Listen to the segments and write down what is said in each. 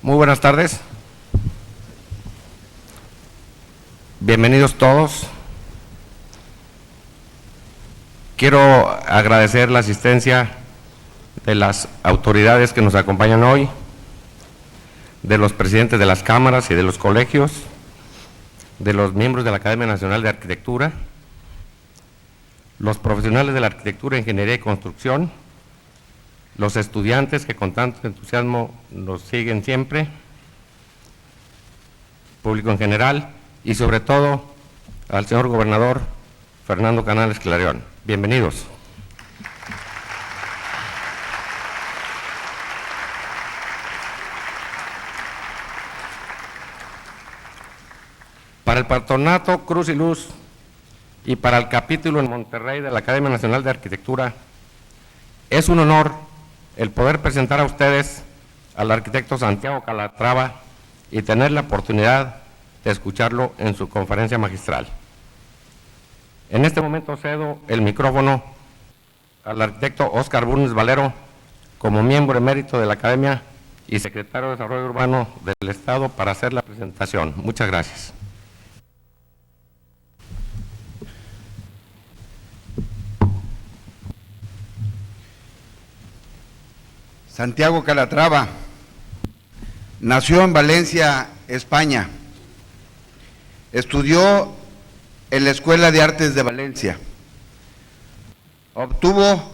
Muy buenas tardes. Bienvenidos todos. Quiero agradecer la asistencia de las autoridades que nos acompañan hoy, de los presidentes de las cámaras y de los colegios, de los miembros de la Academia Nacional de Arquitectura, los profesionales de la arquitectura, ingeniería y construcción, los estudiantes que con tanto entusiasmo nos siguen siempre, público en general y sobre todo al señor gobernador Fernando Canales Clarión. Bienvenidos. Para el Patronato Cruz y Luz y para el capítulo en Monterrey de la Academia Nacional de Arquitectura, es un honor el poder presentar a ustedes al arquitecto Santiago Calatrava y tener la oportunidad de escucharlo en su conferencia magistral. En este momento cedo el micrófono al arquitecto Óscar Bulnes Valero, como miembro emérito de la Academia y secretario de Desarrollo Urbano del Estado, para hacer la presentación. Muchas gracias. Santiago Calatrava nació en Valencia, España. Estudió en la Escuela de Artes de Valencia. Obtuvo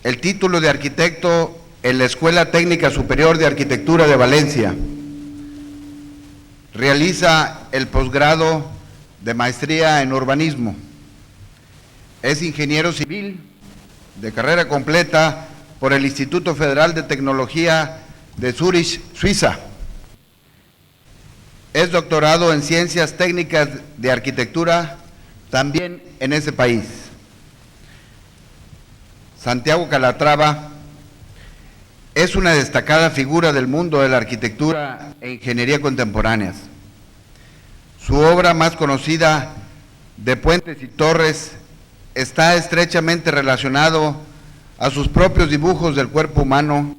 el título de arquitecto en la Escuela Técnica Superior de Arquitectura de Valencia. Realiza el posgrado de maestría en urbanismo. Es ingeniero civil de carrera completa por el Instituto Federal de Tecnología de Zúrich, Suiza. Es doctorado en Ciencias Técnicas de Arquitectura también en ese país. Santiago Calatrava es una destacada figura del mundo de la arquitectura e ingeniería contemporáneas. Su obra más conocida, de Puentes y Torres, está estrechamente relacionado a sus propios dibujos del cuerpo humano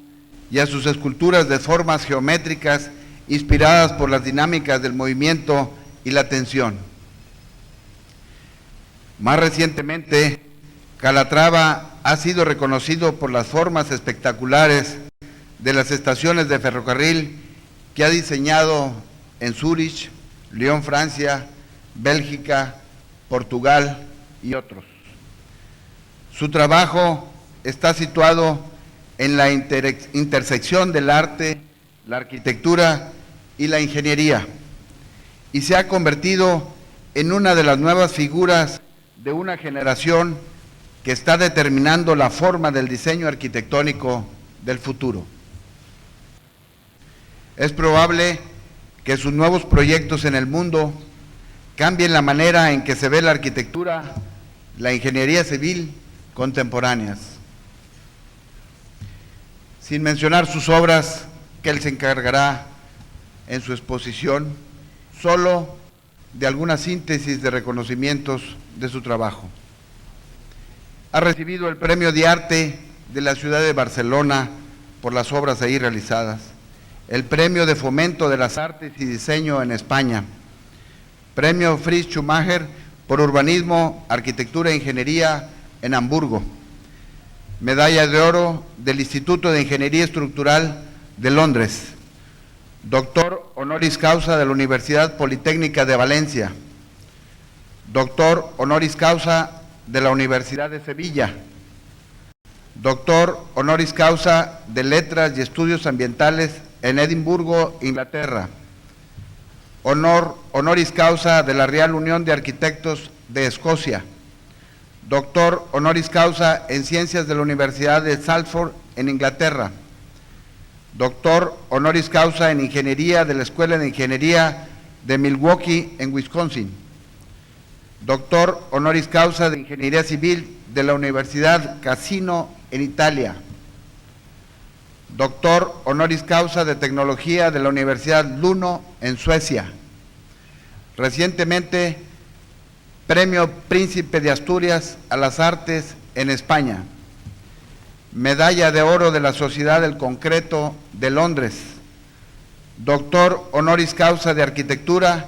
y a sus esculturas de formas geométricas inspiradas por las dinámicas del movimiento y la tensión. Más recientemente, Calatrava ha sido reconocido por las formas espectaculares de las estaciones de ferrocarril que ha diseñado en Zúrich, Lyon, Francia, Bélgica, Portugal y otros. Su trabajo está situado en la intersección del arte, la arquitectura y la ingeniería, y se ha convertido en una de las nuevas figuras de una generación que está determinando la forma del diseño arquitectónico del futuro. Es probable que sus nuevos proyectos en el mundo cambien la manera en que se ve la arquitectura, la ingeniería civil contemporáneas. Sin mencionar sus obras, que él se encargará en su exposición, solo de alguna síntesis de reconocimientos de su trabajo. Ha recibido el Premio de Arte de la ciudad de Barcelona por las obras ahí realizadas, el Premio de Fomento de las Artes y Diseño en España, Premio Fritz Schumacher por Urbanismo, Arquitectura e Ingeniería en Hamburgo, Medalla de Oro del Instituto de Ingeniería Estructural de Londres, Doctor Honoris Causa de la Universidad Politécnica de Valencia, Doctor Honoris Causa de la Universidad de Sevilla, Doctor Honoris Causa de Letras y Estudios Ambientales en Edimburgo, Inglaterra, Honoris Causa de la Real Unión de Arquitectos de Escocia, Doctor Honoris Causa en Ciencias de la Universidad de Salford en Inglaterra, Doctor Honoris Causa en Ingeniería de la Escuela de Ingeniería de Milwaukee en Wisconsin, Doctor Honoris Causa de Ingeniería Civil de la Universidad Casino en Italia, Doctor Honoris Causa de Tecnología de la Universidad Luno en Suecia. Recientemente, Premio Príncipe de Asturias a las Artes en España, Medalla de Oro de la Sociedad del Concreto de Londres, doctor honoris causa de Arquitectura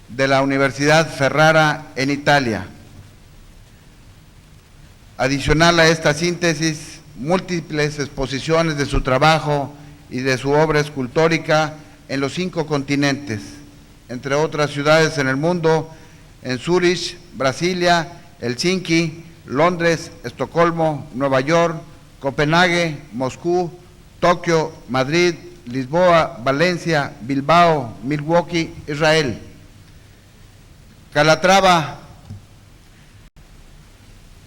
de la Universidad Ferrara en Italia. Adicional a esta síntesis, múltiples exposiciones de su trabajo y de su obra escultórica en los 5 continentes, entre otras ciudades en el mundo, en Zúrich, Brasilia, Helsinki, Londres, Estocolmo, Nueva York, Copenhague, Moscú, Tokio, Madrid, Lisboa, Valencia, Bilbao, Milwaukee, Israel. Calatrava,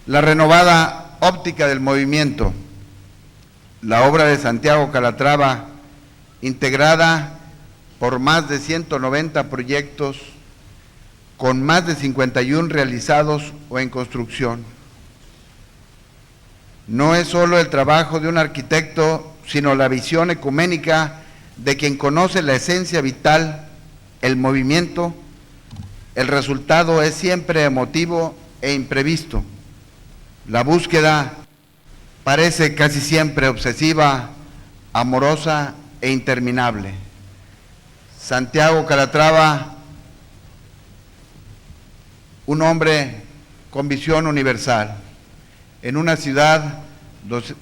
la renovada óptica del movimiento, la obra de Santiago Calatrava, integrada por más de 190 proyectos, con más de 51 realizados o en construcción. No es solo el trabajo de un arquitecto, sino la visión ecuménica de quien conoce la esencia vital, el movimiento. El resultado es siempre emotivo e imprevisto. La búsqueda parece casi siempre obsesiva, amorosa e interminable. Santiago Calatrava, un hombre con visión universal, en una ciudad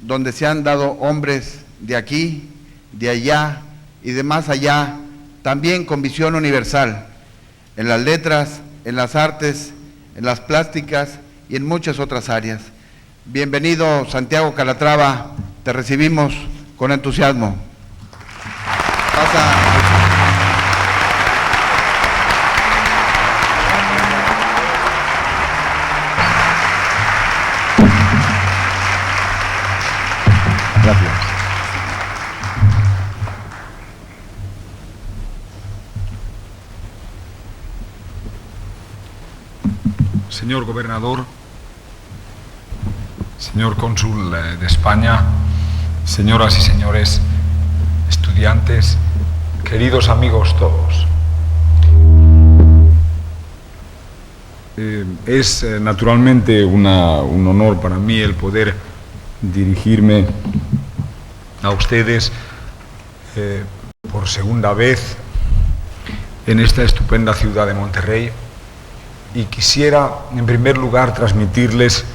donde se han dado hombres de aquí, de allá y de más allá, también con visión universal, en las letras, en las artes, en las plásticas y en muchas otras áreas. Bienvenido, Santiago Calatrava, te recibimos con entusiasmo. Gracias. Señor gobernador, señor cónsul de España, señoras y señores estudiantes, queridos amigos todos. Es naturalmente un honor para mí el poder dirigirme a ustedes por segunda vez en esta estupenda ciudad de Monterrey, y quisiera en primer lugar transmitirles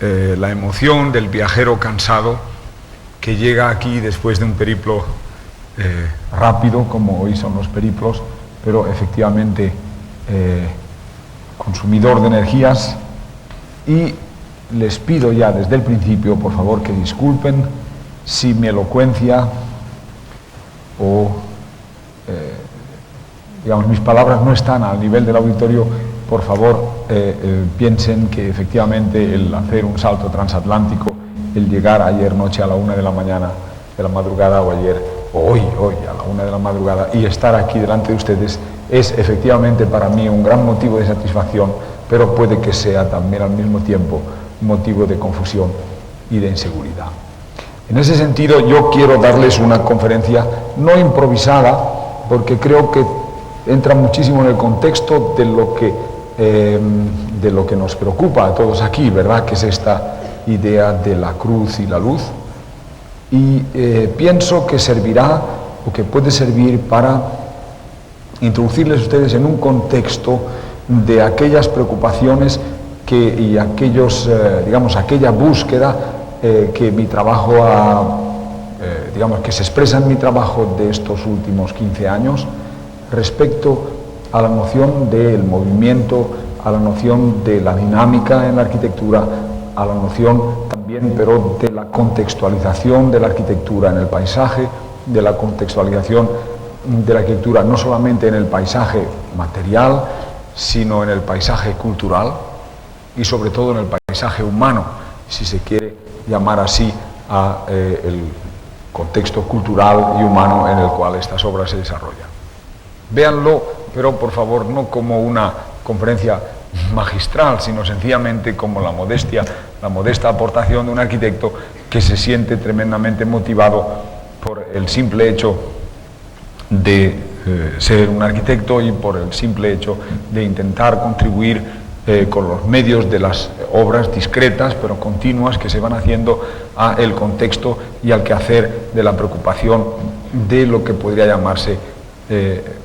la emoción del viajero cansado que llega aquí después de un periplo rápido, como hoy son los periplos, pero efectivamente consumidor de energías, y les pido ya desde el principio, por favor, que disculpen si mi elocuencia o, digamos, mis palabras no están al nivel del auditorio. Por favor, piensen que efectivamente el hacer un salto transatlántico, el llegar ayer noche a la 1 de la mañana, de la madrugada, o ayer, o hoy a la 1 de la madrugada, y estar aquí delante de ustedes, es efectivamente para mí un gran motivo de satisfacción, pero puede que sea también al mismo tiempo motivo de confusión y de inseguridad. En ese sentido, yo quiero darles una conferencia no improvisada, porque creo que entra muchísimo en el contexto de lo que nos preocupa a todos aquí, ¿verdad?, que es esta idea de la cruz y la luz. Y pienso que servirá, o que puede servir, para introducirles a ustedes en un contexto de aquellas preocupaciones y aquellos, digamos, aquella búsqueda que mi trabajo digamos, que se expresa en mi trabajo de estos últimos 15 años respecto a la noción del movimiento, a la noción de la dinámica en la arquitectura, a la noción también, pero, de la contextualización de la arquitectura en el paisaje, de la contextualización de la arquitectura no solamente en el paisaje material, sino en el paisaje cultural y sobre todo en el paisaje humano, si se quiere llamar así a el contexto cultural y humano en el cual estas obras se desarrollan. Véanlo, pero por favor no como una conferencia magistral, sino sencillamente como la modesta aportación de un arquitecto que se siente tremendamente motivado por el simple hecho de ser un arquitecto y por el simple hecho de intentar contribuir con los medios de las obras discretas pero continuas que se van haciendo a el contexto y al quehacer de la preocupación de lo que podría llamarse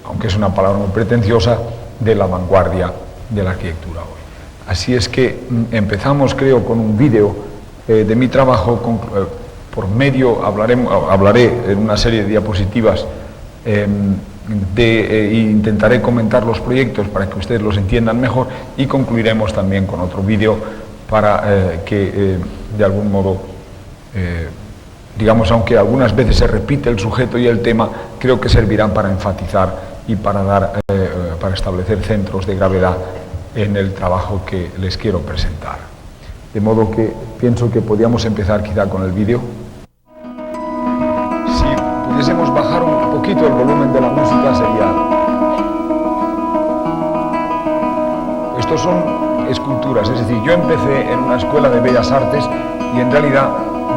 aunque es una palabra muy pretenciosa, de la vanguardia de la arquitectura hoy. Así es que empezamos, creo, con un vídeo de mi trabajo, por medio, hablaré en una serie de diapositivas intentaré comentar los proyectos para que ustedes los entiendan mejor y concluiremos también con otro vídeo para que de algún modo, digamos, aunque algunas veces se repite el sujeto y el tema, creo que servirán para enfatizar y para establecer centros de gravedad en el trabajo que les quiero presentar. De modo que pienso que podríamos empezar quizá con el vídeo. Si pudiésemos bajar un poquito el volumen de la música sería... Estos son esculturas, es decir, yo empecé en una escuela de bellas artes y en realidad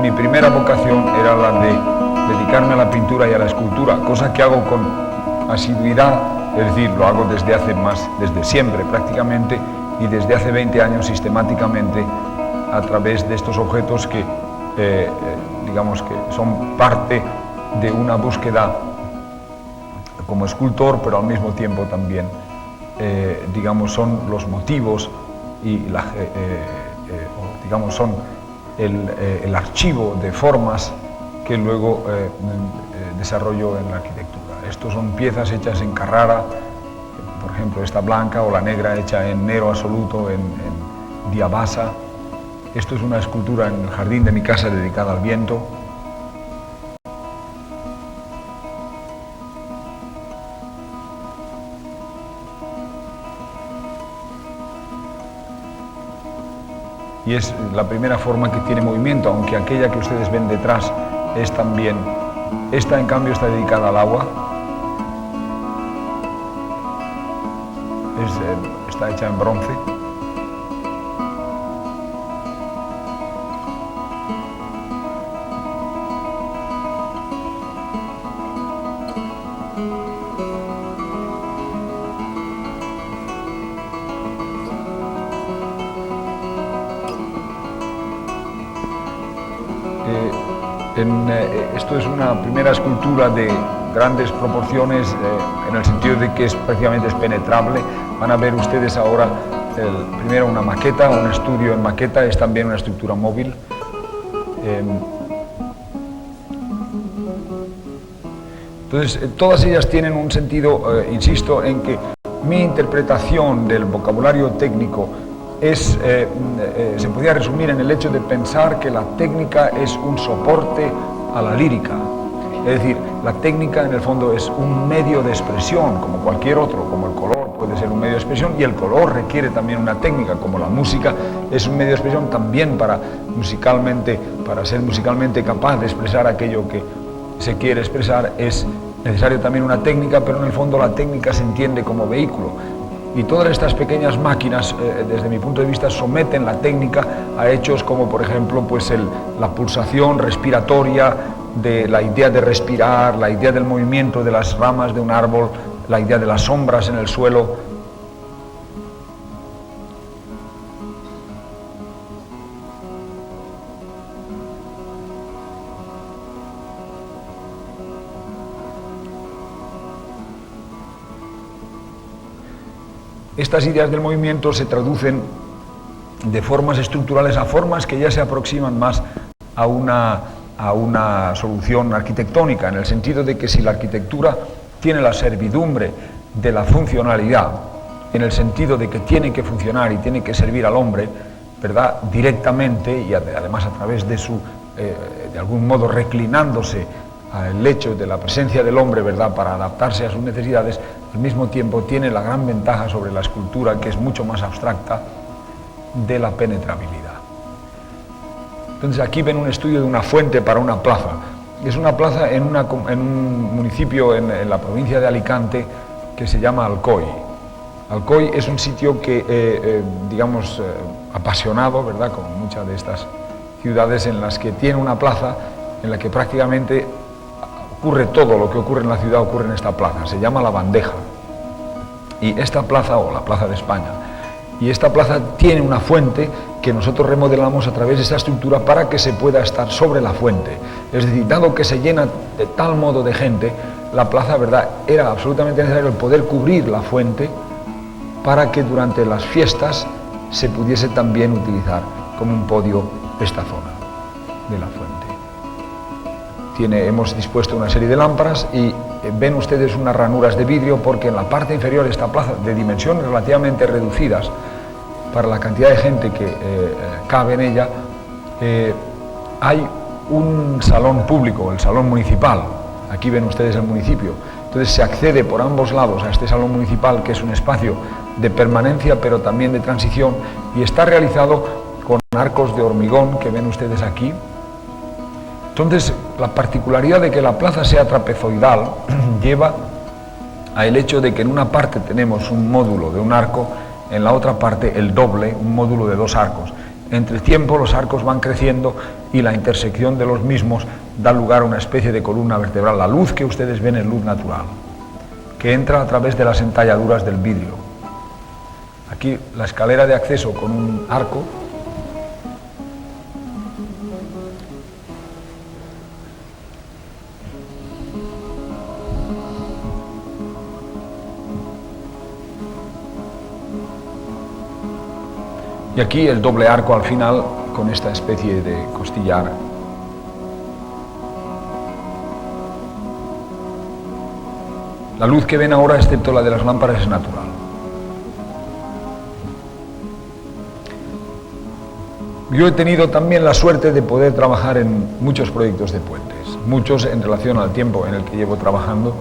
mi primera vocación era la de dedicarme a la pintura y a la escultura, cosa que hago con asiduidad, es decir, lo hago desde siempre prácticamente, y desde hace 20 años sistemáticamente a través de estos objetos que, digamos que son parte de una búsqueda como escultor, pero al mismo tiempo también, digamos, son los motivos y digamos, son el archivo de formas que luego desarrollo en la arquitectura. Estos son piezas hechas en Carrara, por ejemplo esta blanca o la negra hecha en Nero absoluto, en Diabasa. Esto es una escultura en el jardín de mi casa dedicada al viento. Y es la primera forma que tiene movimiento, aunque aquella que ustedes ven detrás es también... Esta, en cambio, está dedicada al agua. Está hecha en bronce. Esto es una primera escultura de grandes proporciones, en el sentido de que prácticamente es penetrable. Van a ver ustedes ahora primero una maqueta, un estudio en maqueta, es también una estructura móvil. Entonces, todas ellas tienen un sentido, insisto, en que mi interpretación del vocabulario técnico se podría resumir en el hecho de pensar que la técnica es un soporte a la lírica. Es decir, la técnica en el fondo es un medio de expresión, como cualquier otro, como el color puede ser un medio de expresión, y el color requiere también una técnica, como la música es un medio de expresión también para ser musicalmente capaz de expresar aquello que se quiere expresar, es necesario también una técnica, pero en el fondo la técnica se entiende como vehículo. Y todas estas pequeñas máquinas, desde mi punto de vista, someten la técnica a hechos como, por ejemplo, pues la pulsación respiratoria, de la idea de respirar, la idea del movimiento de las ramas de un árbol, la idea de las sombras en el suelo. Estas ideas del movimiento se traducen de formas estructurales a formas que ya se aproximan más a una solución arquitectónica, en el sentido de que si la arquitectura tiene la servidumbre de la funcionalidad, en el sentido de que tiene que funcionar y tiene que servir al hombre, ¿verdad?, directamente, y además a través de de algún modo reclinándose al hecho de la presencia del hombre, ¿verdad?, para adaptarse a sus necesidades, al mismo tiempo tiene la gran ventaja sobre la escultura, que es mucho más abstracta, de la penetrabilidad. Entonces aquí ven un estudio de una fuente para una plaza. Es una plaza en un municipio en la provincia de Alicante que se llama Alcoy. Alcoy es un sitio que, digamos, apasionado, ¿verdad?, como muchas de estas ciudades en las que tiene una plaza en la que prácticamente ocurre todo lo que ocurre en la ciudad, ocurre en esta plaza. Se llama La Bandeja. Y esta plaza, o la Plaza de España, y esta plaza tiene una fuente que nosotros remodelamos a través de esta estructura para que se pueda estar sobre la fuente. Es decir, dado que se llena de tal modo de gente, la plaza, ¿verdad?, era absolutamente necesario el poder cubrir la fuente para que durante las fiestas se pudiese también utilizar como un podio esta zona de la fuente. Hemos dispuesto una serie de lámparas y ven ustedes unas ranuras de vidrio porque en la parte inferior de esta plaza, de dimensiones relativamente reducidas para la cantidad de gente que cabe en ella, hay un salón público, el salón municipal. Aquí ven ustedes el municipio. Entonces se accede por ambos lados a este salón municipal, que es un espacio de permanencia pero también de transición, y está realizado con arcos de hormigón que ven ustedes aquí. Entonces, la particularidad de que la plaza sea trapezoidal lleva al hecho de que en una parte tenemos un módulo de un arco, en la otra parte el doble, un módulo de 2 arcos. Entre el tiempo los arcos van creciendo y la intersección de los mismos da lugar a una especie de columna vertebral. La luz que ustedes ven es luz natural, que entra a través de las entalladuras del vidrio. Aquí la escalera de acceso con un arco. Y aquí el doble arco al final con esta especie de costillar. La luz que ven ahora, excepto la de las lámparas, es natural. Yo he tenido también la suerte de poder trabajar en muchos proyectos de puentes, muchos en relación al tiempo en el que llevo trabajando,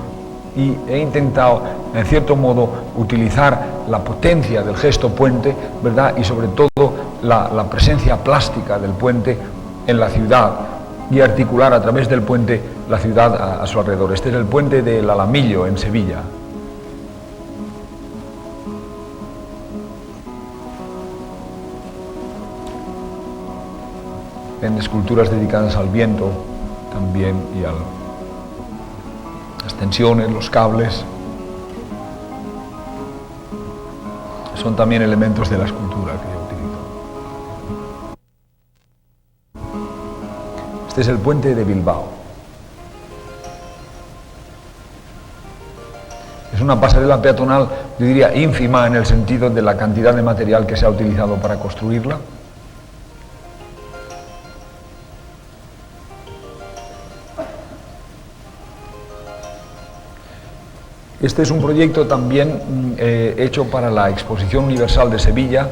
y he intentado, en cierto modo, utilizar la potencia del gesto puente, ¿verdad?, y sobre todo la presencia plástica del puente en la ciudad, y articular a través del puente la ciudad a su alrededor. Este es el puente del Alamillo, en Sevilla. En esculturas dedicadas al viento también y a las tensiones, los cables. Son también elementos de la escultura que yo utilizo. Este es el puente de Bilbao. Es una pasarela peatonal, yo diría, ínfima en el sentido de la cantidad de material que se ha utilizado para construirla. Este es un proyecto también hecho para la Exposición Universal de Sevilla,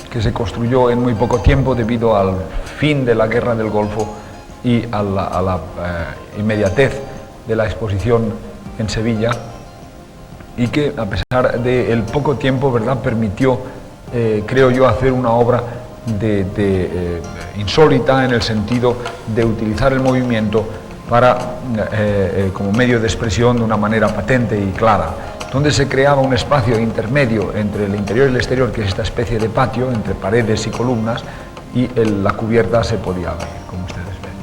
que se construyó en muy poco tiempo debido al fin de la Guerra del Golfo y a la inmediatez de la exposición en Sevilla, y que a pesar del poco tiempo, ¿verdad?, permitió, creo yo, hacer una obra insólita en el sentido de utilizar el movimiento como medio de expresión de una manera patente y clara, donde se creaba un espacio intermedio entre el interior y el exterior, que es esta especie de patio entre paredes y columnas, y la cubierta se podía abrir, como ustedes ven.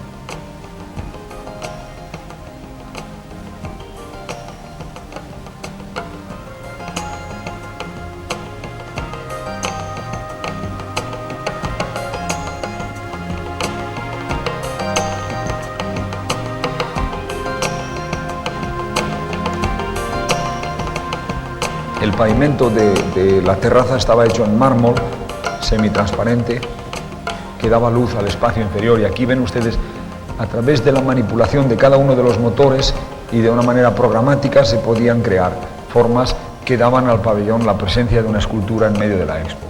El pavimento de la terraza estaba hecho en mármol semitransparente que daba luz al espacio inferior, y aquí ven ustedes, a través de la manipulación de cada uno de los motores y de una manera programática, se podían crear formas que daban al pabellón la presencia de una escultura en medio de la expo.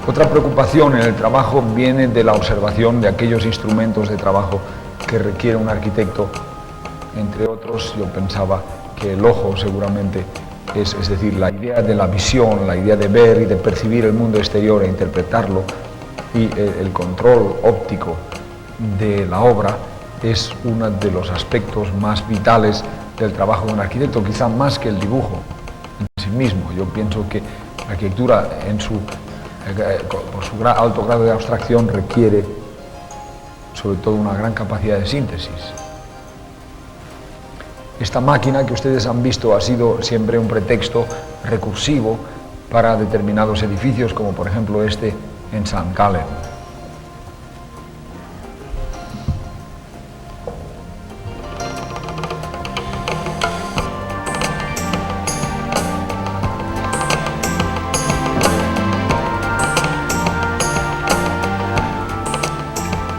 Otra preocupación en el trabajo viene de la observación de aquellos instrumentos de trabajo que requiere un arquitecto. Entre otros, yo pensaba que el ojo seguramente es decir, la idea de la visión, la idea de ver y de percibir el mundo exterior e interpretarlo, y el control óptico de la obra es uno de los aspectos más vitales del trabajo de un arquitecto, quizá más que el dibujo en sí mismo. Yo pienso que la arquitectura por su alto grado de abstracción requiere sobre todo una gran capacidad de síntesis. Esta máquina que ustedes han visto ha sido siempre un pretexto recursivo para determinados edificios, como por ejemplo este en St. Gallen.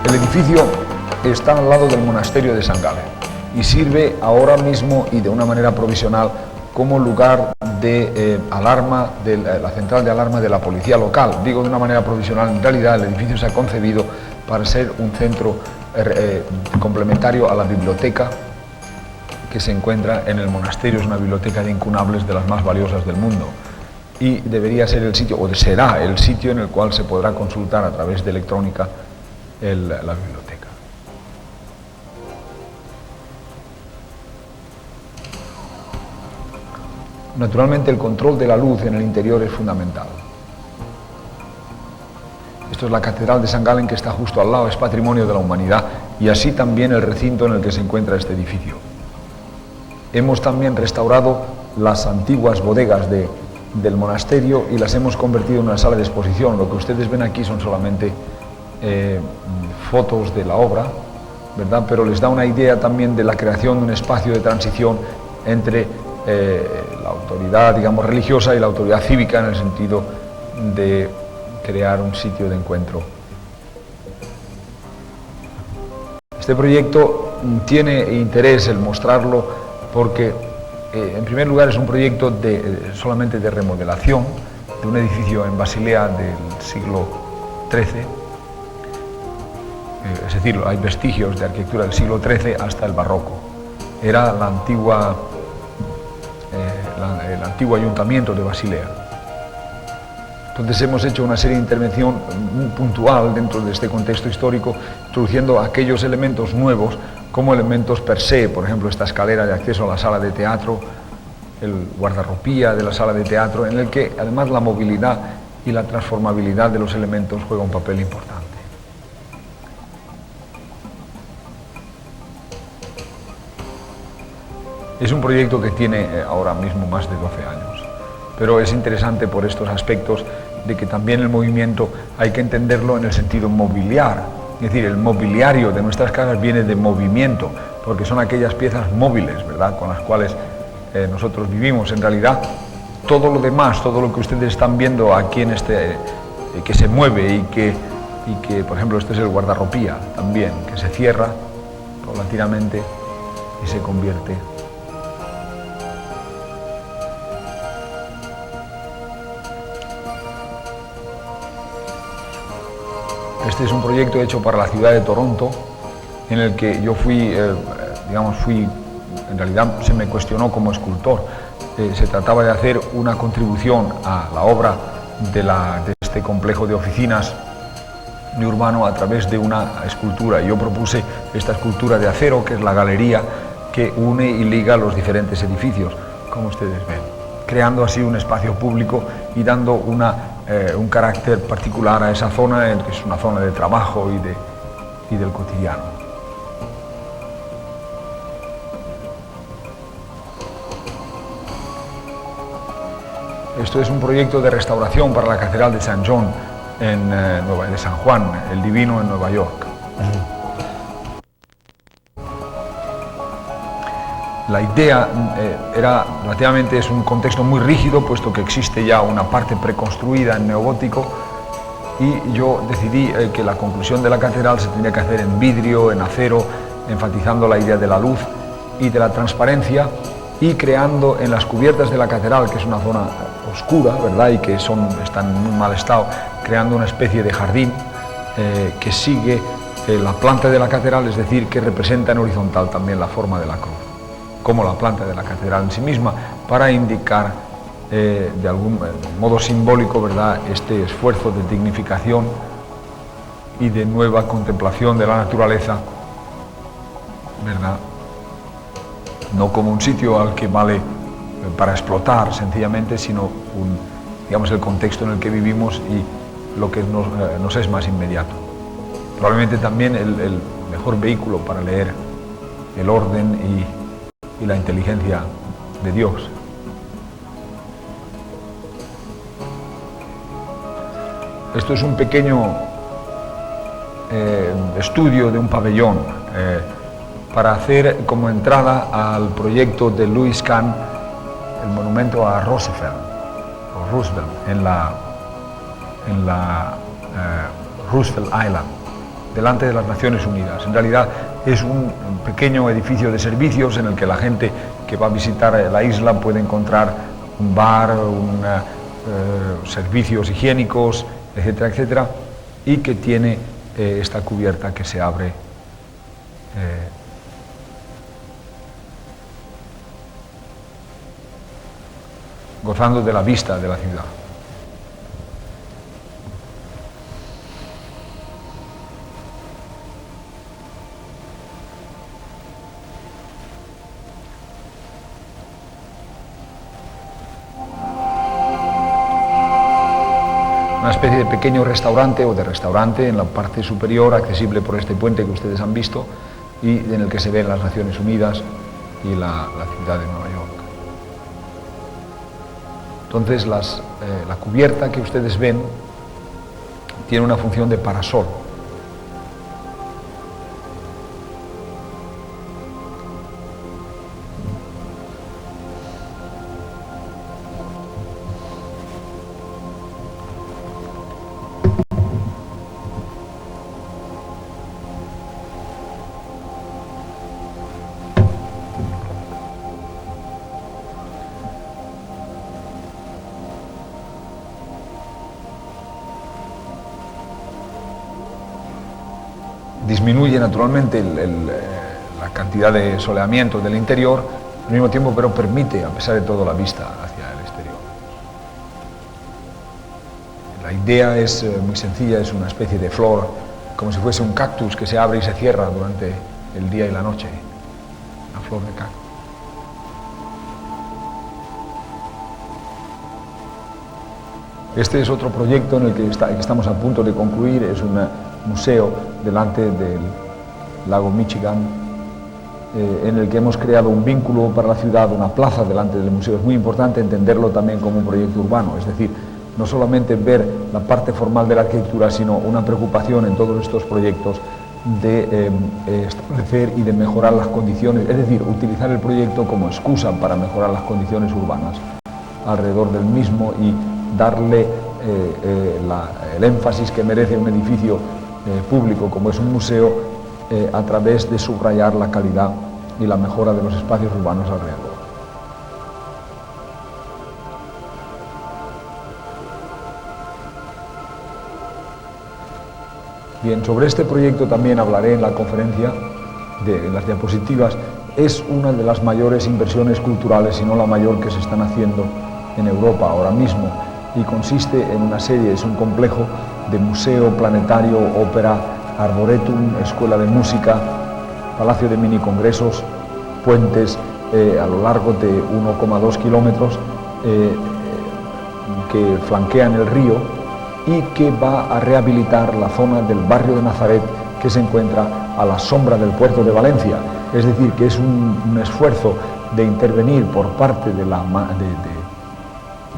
El edificio está al lado del monasterio de St. Gallen y sirve ahora mismo y de una manera provisional como lugar de alarma, de la central de alarma de la policía local. Digo de una manera provisional, en realidad el edificio se ha concebido para ser un centro complementario a la biblioteca que se encuentra en el monasterio. Es una biblioteca de incunables de las más valiosas del mundo y debería ser el sitio, o será el sitio en el cual se podrá consultar a través de electrónica la biblioteca. Naturalmente el control de la luz en el interior es fundamental. Esto es la Catedral de St. Gallen, que está justo al lado, es patrimonio de la humanidad, y así también el recinto en el que se encuentra este edificio. Hemos también restaurado las antiguas bodegas del monasterio y las hemos convertido en una sala de exposición. Lo que ustedes ven aquí son solamente fotos de la obra, ¿verdad? Pero les da una idea también de la creación de un espacio de transición entre la autoridad, digamos, religiosa y la autoridad cívica, en el sentido de crear un sitio de encuentro. Este proyecto tiene interés el mostrarlo porque, en primer lugar, es un proyecto solamente de remodelación de un edificio en Basilea del siglo XIII. Es decir, hay vestigios de arquitectura del siglo XIII hasta el barroco. Era el antiguo ayuntamiento de Basilea. Entonces hemos hecho una serie de intervención muy puntual dentro de este contexto histórico, introduciendo aquellos elementos nuevos como elementos per se, por ejemplo esta escalera de acceso a la sala de teatro, el guardarropía de la sala de teatro, en el que además la movilidad y la transformabilidad de los elementos juega un papel importante. Es un proyecto que tiene ahora mismo más de 12 años, pero es interesante por estos aspectos de que también el movimiento hay que entenderlo en el sentido mobiliar, es decir, el mobiliario de nuestras casas viene de movimiento, porque son aquellas piezas móviles, ¿verdad?, con las cuales nosotros vivimos. En realidad, todo lo demás, todo lo que ustedes están viendo aquí en que se mueve y que, por ejemplo, este es el guardarropía también, que se cierra paulatinamente y se convierte. Este es un proyecto hecho para la ciudad de Toronto, en el que yo fui, en realidad se me cuestionó como escultor. Se trataba de hacer una contribución a la obra de este complejo de oficinas de Urbano a través de una escultura. Yo propuse esta escultura de acero, que es la galería que une y liga los diferentes edificios, como ustedes ven, creando así un espacio público y dando un carácter particular a esa zona, que es una zona de trabajo y del cotidiano. Esto es un proyecto de restauración para la Catedral de San John, de San Juan, el Divino, en Nueva York. La idea es un contexto muy rígido, puesto que existe ya una parte preconstruida en neogótico, y yo decidí que la conclusión de la catedral se tenía que hacer en vidrio, en acero, enfatizando la idea de la luz y de la transparencia, y creando en las cubiertas de la catedral, que es una zona oscura, ¿verdad?, y que están en muy mal estado, creando una especie de jardín que sigue la planta de la catedral, es decir, que representa en horizontal también la forma de la cruz, como la planta de la catedral en sí misma, para indicar de algún modo simbólico, ¿verdad?, este esfuerzo de dignificación y de nueva contemplación de la naturaleza, ¿verdad?, no como un sitio al que vale para explotar sencillamente, sino el contexto en el que vivimos y lo que nos es más inmediato. Probablemente también el mejor vehículo para leer el orden y la inteligencia de Dios. Esto es un pequeño estudio de un pabellón para hacer como entrada al proyecto de Louis Kahn el monumento a Roosevelt en la Roosevelt Island, delante de las Naciones Unidas. En realidad es un pequeño edificio de servicios en el que la gente que va a visitar la isla puede encontrar un bar, servicios higiénicos, etcétera, etcétera, y que tiene esta cubierta que se abre gozando de la vista de la ciudad. Una especie de pequeño restaurante o de restaurante en la parte superior, accesible por este puente que ustedes han visto y en el que se ven las Naciones Unidas y la ciudad de Nueva York. Entonces la cubierta que ustedes ven tiene una función de parasol. Disminuye naturalmente la cantidad de soleamiento del interior, al mismo tiempo, pero permite, a pesar de todo, la vista hacia el exterior. La idea es muy sencilla, es una especie de flor, como si fuese un cactus que se abre y se cierra durante el día y la noche, una flor de cactus. Este es otro proyecto en el que estamos a punto de concluir, es un museo delante del lago Michigan, en el que hemos creado un vínculo para la ciudad, una plaza delante del museo. Es muy importante entenderlo también como un proyecto urbano, es decir, no solamente ver la parte formal de la arquitectura, sino una preocupación en todos estos proyectos de establecer y de mejorar las condiciones, es decir, utilizar el proyecto como excusa para mejorar las condiciones urbanas alrededor del mismo y darle el énfasis que merece un edificio público como es un museo a través de subrayar la calidad y la mejora de los espacios urbanos alrededor. Bien, sobre este proyecto también hablaré en la conferencia en las diapositivas. Es una de las mayores inversiones culturales, si no la mayor, que se están haciendo en Europa ahora mismo, y consiste en una serie, es un complejo de museo, planetario, ópera, arboretum, escuela de música, palacio de mini congresos, puentes a lo largo de 1,2 kilómetros que flanquean el río y que va a rehabilitar la zona del barrio de Nazaret que se encuentra a la sombra del puerto de Valencia. Es decir, que es un esfuerzo de intervenir por parte de la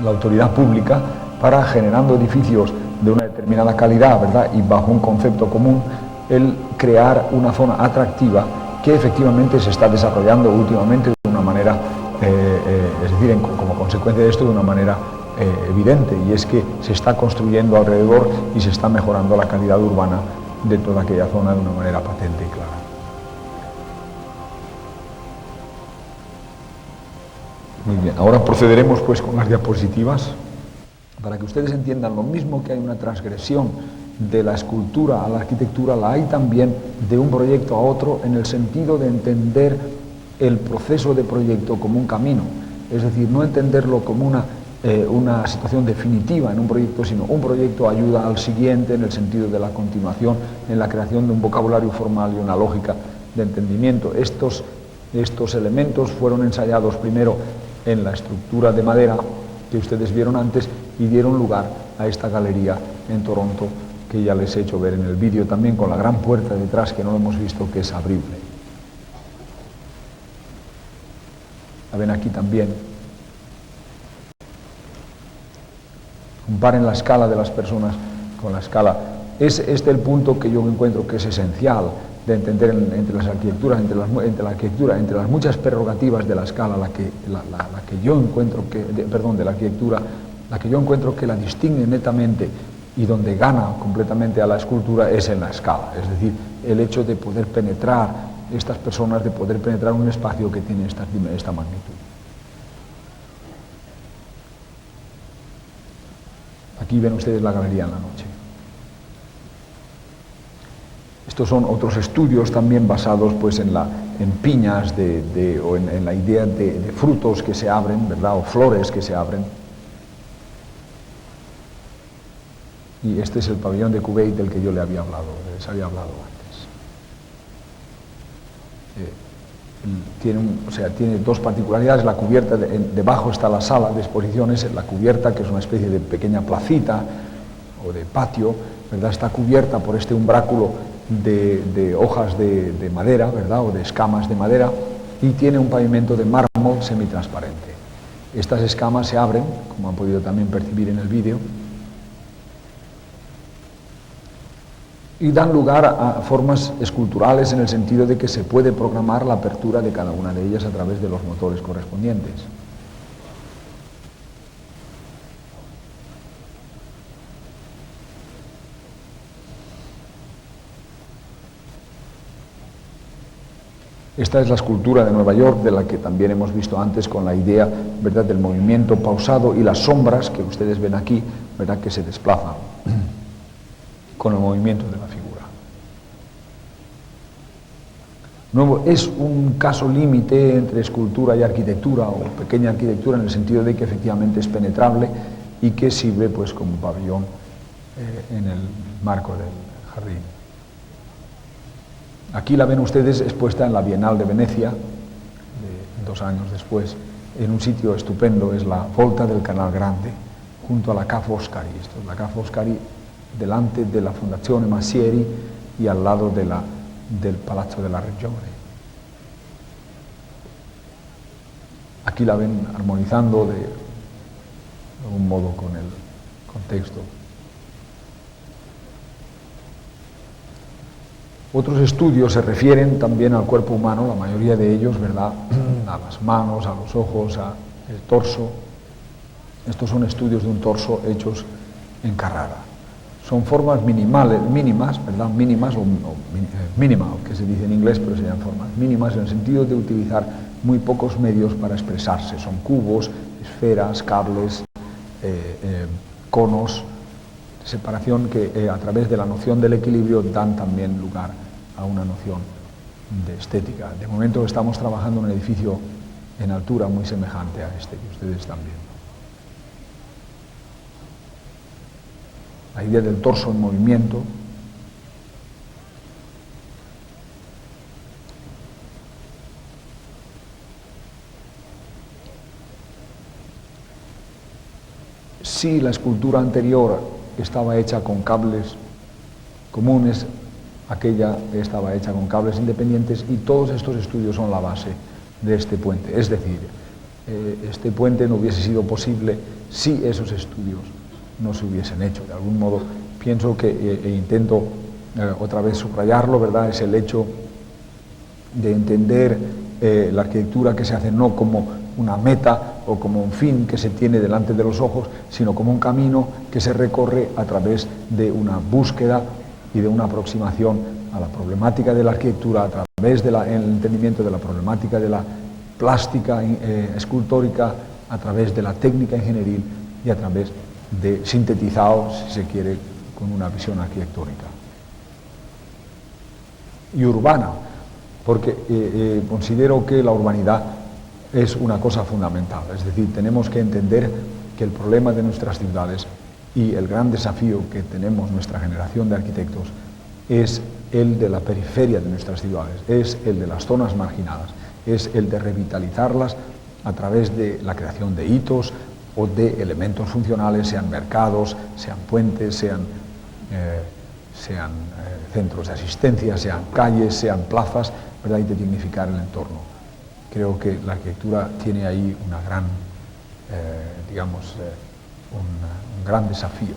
autoridad pública para, generando edificios de una determinada calidad, ¿verdad?, y bajo un concepto común, el crear una zona atractiva que efectivamente se está desarrollando últimamente de una manera, es decir, como consecuencia de esto, de una manera evidente, y es que se está construyendo alrededor y se está mejorando la calidad urbana de toda aquella zona de una manera patente y clara. Muy bien, ahora procederemos pues con las diapositivas para que ustedes entiendan lo mismo que hay una transgresión de la escultura a la arquitectura, la hay también de un proyecto a otro en el sentido de entender el proceso de proyecto como un camino, es decir, no entenderlo como una situación definitiva en un proyecto, sino un proyecto ayuda al siguiente en el sentido de la continuación, en la creación de un vocabulario formal y una lógica de entendimiento. Estos elementos fueron ensayados primero en la estructura de madera que ustedes vieron antes y dieron lugar a esta galería en Toronto que ya les he hecho ver en el vídeo también, con la gran puerta detrás que no hemos visto, que es abrible. la ven aquí también. Comparen la escala de las personas con la escala. Es este el punto que yo encuentro que es esencial de entender entre las arquitecturas, entre la arquitectura, entre las muchas prerrogativas de la escala, la que yo encuentro que, de la arquitectura, la que yo encuentro que la distingue netamente y donde gana completamente a la escultura es en la escala, es decir, el hecho de poder penetrar estas personas, de poder penetrar un espacio que tiene esta magnitud. Aquí ven ustedes la galería en la noche. Estos son otros estudios también basados pues, en piñas o en la idea de frutos que se abren, ¿verdad? O flores que se abren. Y este es el pabellón de Kuwait del que yo les había hablado antes. Tiene dos particularidades. La cubierta, debajo está la sala de exposiciones, la cubierta, que es una especie de pequeña placita o de patio, ¿verdad? Está cubierta por este umbráculo de hojas de madera, ¿verdad? O de escamas de madera, y tiene un pavimento de mármol semitransparente. Estas escamas se abren, como han podido también percibir en el vídeo, y dan lugar a formas esculturales en el sentido de que se puede programar la apertura de cada una de ellas a través de los motores correspondientes. Esta es la escultura de Nueva York, de la que también hemos visto antes, con la idea, ¿verdad?, del movimiento pausado y las sombras que ustedes ven aquí, ¿verdad?, que se desplazan con el movimiento de la figura. Nuevo, es un caso límite entre escultura y arquitectura, o pequeña arquitectura, en el sentido de que efectivamente es penetrable y que sirve pues, como pabellón en el marco del jardín. Aquí la ven ustedes expuesta en la Bienal de Venecia, 2 años después, en un sitio estupendo, es la Volta del Canal Grande, junto a la Ca' Foscari. Esto es la Ca' Foscari, delante de la Fondazione Masieri y al lado del Palazzo della Regione. Aquí la ven armonizando de algún modo con el contexto. Otros estudios se refieren también al cuerpo humano, la mayoría de ellos, ¿verdad?, a las manos, a los ojos, al torso. Estos son estudios de un torso hechos en Carrara. Son formas mínimas, ¿verdad?, mínimas o minimal, que se dice en inglés, pero se llaman formas mínimas, en el sentido de utilizar muy pocos medios para expresarse. Son cubos, esferas, cables, conos, separación que a través de la noción del equilibrio dan también lugar a una noción de estética. De momento estamos trabajando en un edificio en altura muy semejante a este que ustedes están viendo. La idea del torso en movimiento. Si la escultura anterior estaba hecha con cables comunes, aquella estaba hecha con cables independientes, y todos estos estudios son la base de este puente. Es decir, este puente no hubiese sido posible si esos estudios no se hubiesen hecho. De algún modo, pienso que, e intento otra vez subrayarlo, ¿verdad?, es el hecho de entender la arquitectura que se hace no como una meta o como un fin que se tiene delante de los ojos, sino como un camino que se recorre a través de una búsqueda y de una aproximación a la problemática de la arquitectura, a través del entendimiento de la problemática de la plástica escultórica, a través de la técnica ingenieril y a través de sintetizado, si se quiere, con una visión arquitectónica. Y urbana, porque considero que la urbanidad es una cosa fundamental. Es decir, tenemos que entender que el problema de nuestras ciudades y el gran desafío que tenemos nuestra generación de arquitectos es el de la periferia de nuestras ciudades, es el de las zonas marginadas, es el de revitalizarlas a través de la creación de hitos o de elementos funcionales, sean mercados, sean puentes, sean centros de asistencia, sean calles, sean plazas, ¿verdad?, y de dignificar el entorno. creo que la arquitectura tiene ahí una gran, un gran desafío.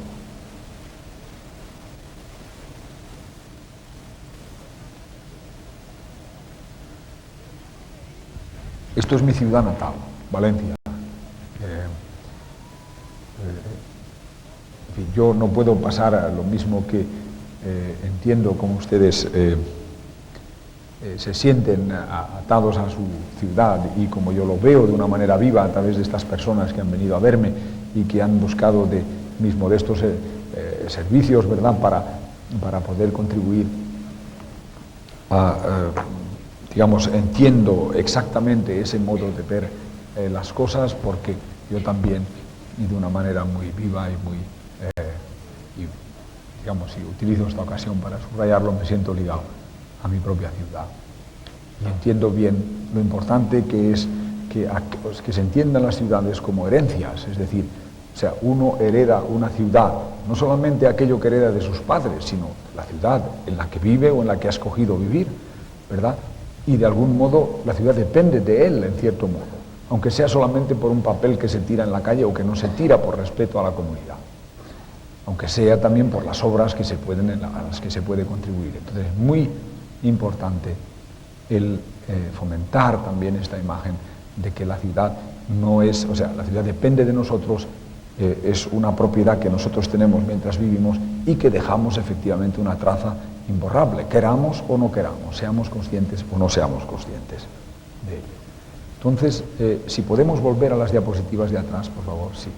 Esto es mi ciudad natal, Valencia. En fin, yo no puedo pasar a lo mismo que entiendo como ustedes se sienten atados a su ciudad y como yo lo veo de una manera viva a través de estas personas que han venido a verme y que han buscado de mis modestos servicios, ¿verdad?, para poder contribuir a, digamos, entiendo exactamente ese modo de ver las cosas, porque yo también, y de una manera muy viva y muy, digamos, y utilizo esta ocasión para subrayarlo, me siento ligado a mi propia ciudad. Y entiendo bien lo importante que es que se entiendan las ciudades como herencias, es decir, o sea, uno hereda una ciudad, no solamente aquello que hereda de sus padres, sino la ciudad en la que vive o en la que ha escogido vivir, ¿verdad? Y de algún modo la ciudad depende de él, en cierto modo, aunque sea solamente por un papel que se tira en la calle o que no se tira por respeto a la comunidad, aunque sea también por las obras que se pueden, a las que se puede contribuir. Entonces es muy importante el fomentar también esta imagen de que la ciudad no es, o sea, la ciudad depende de nosotros, es una propiedad que nosotros tenemos mientras vivimos y que dejamos efectivamente una traza imborrable, queramos o no queramos, seamos conscientes o no seamos conscientes de ello. Entonces, si podemos volver a las diapositivas de atrás, por favor, sí.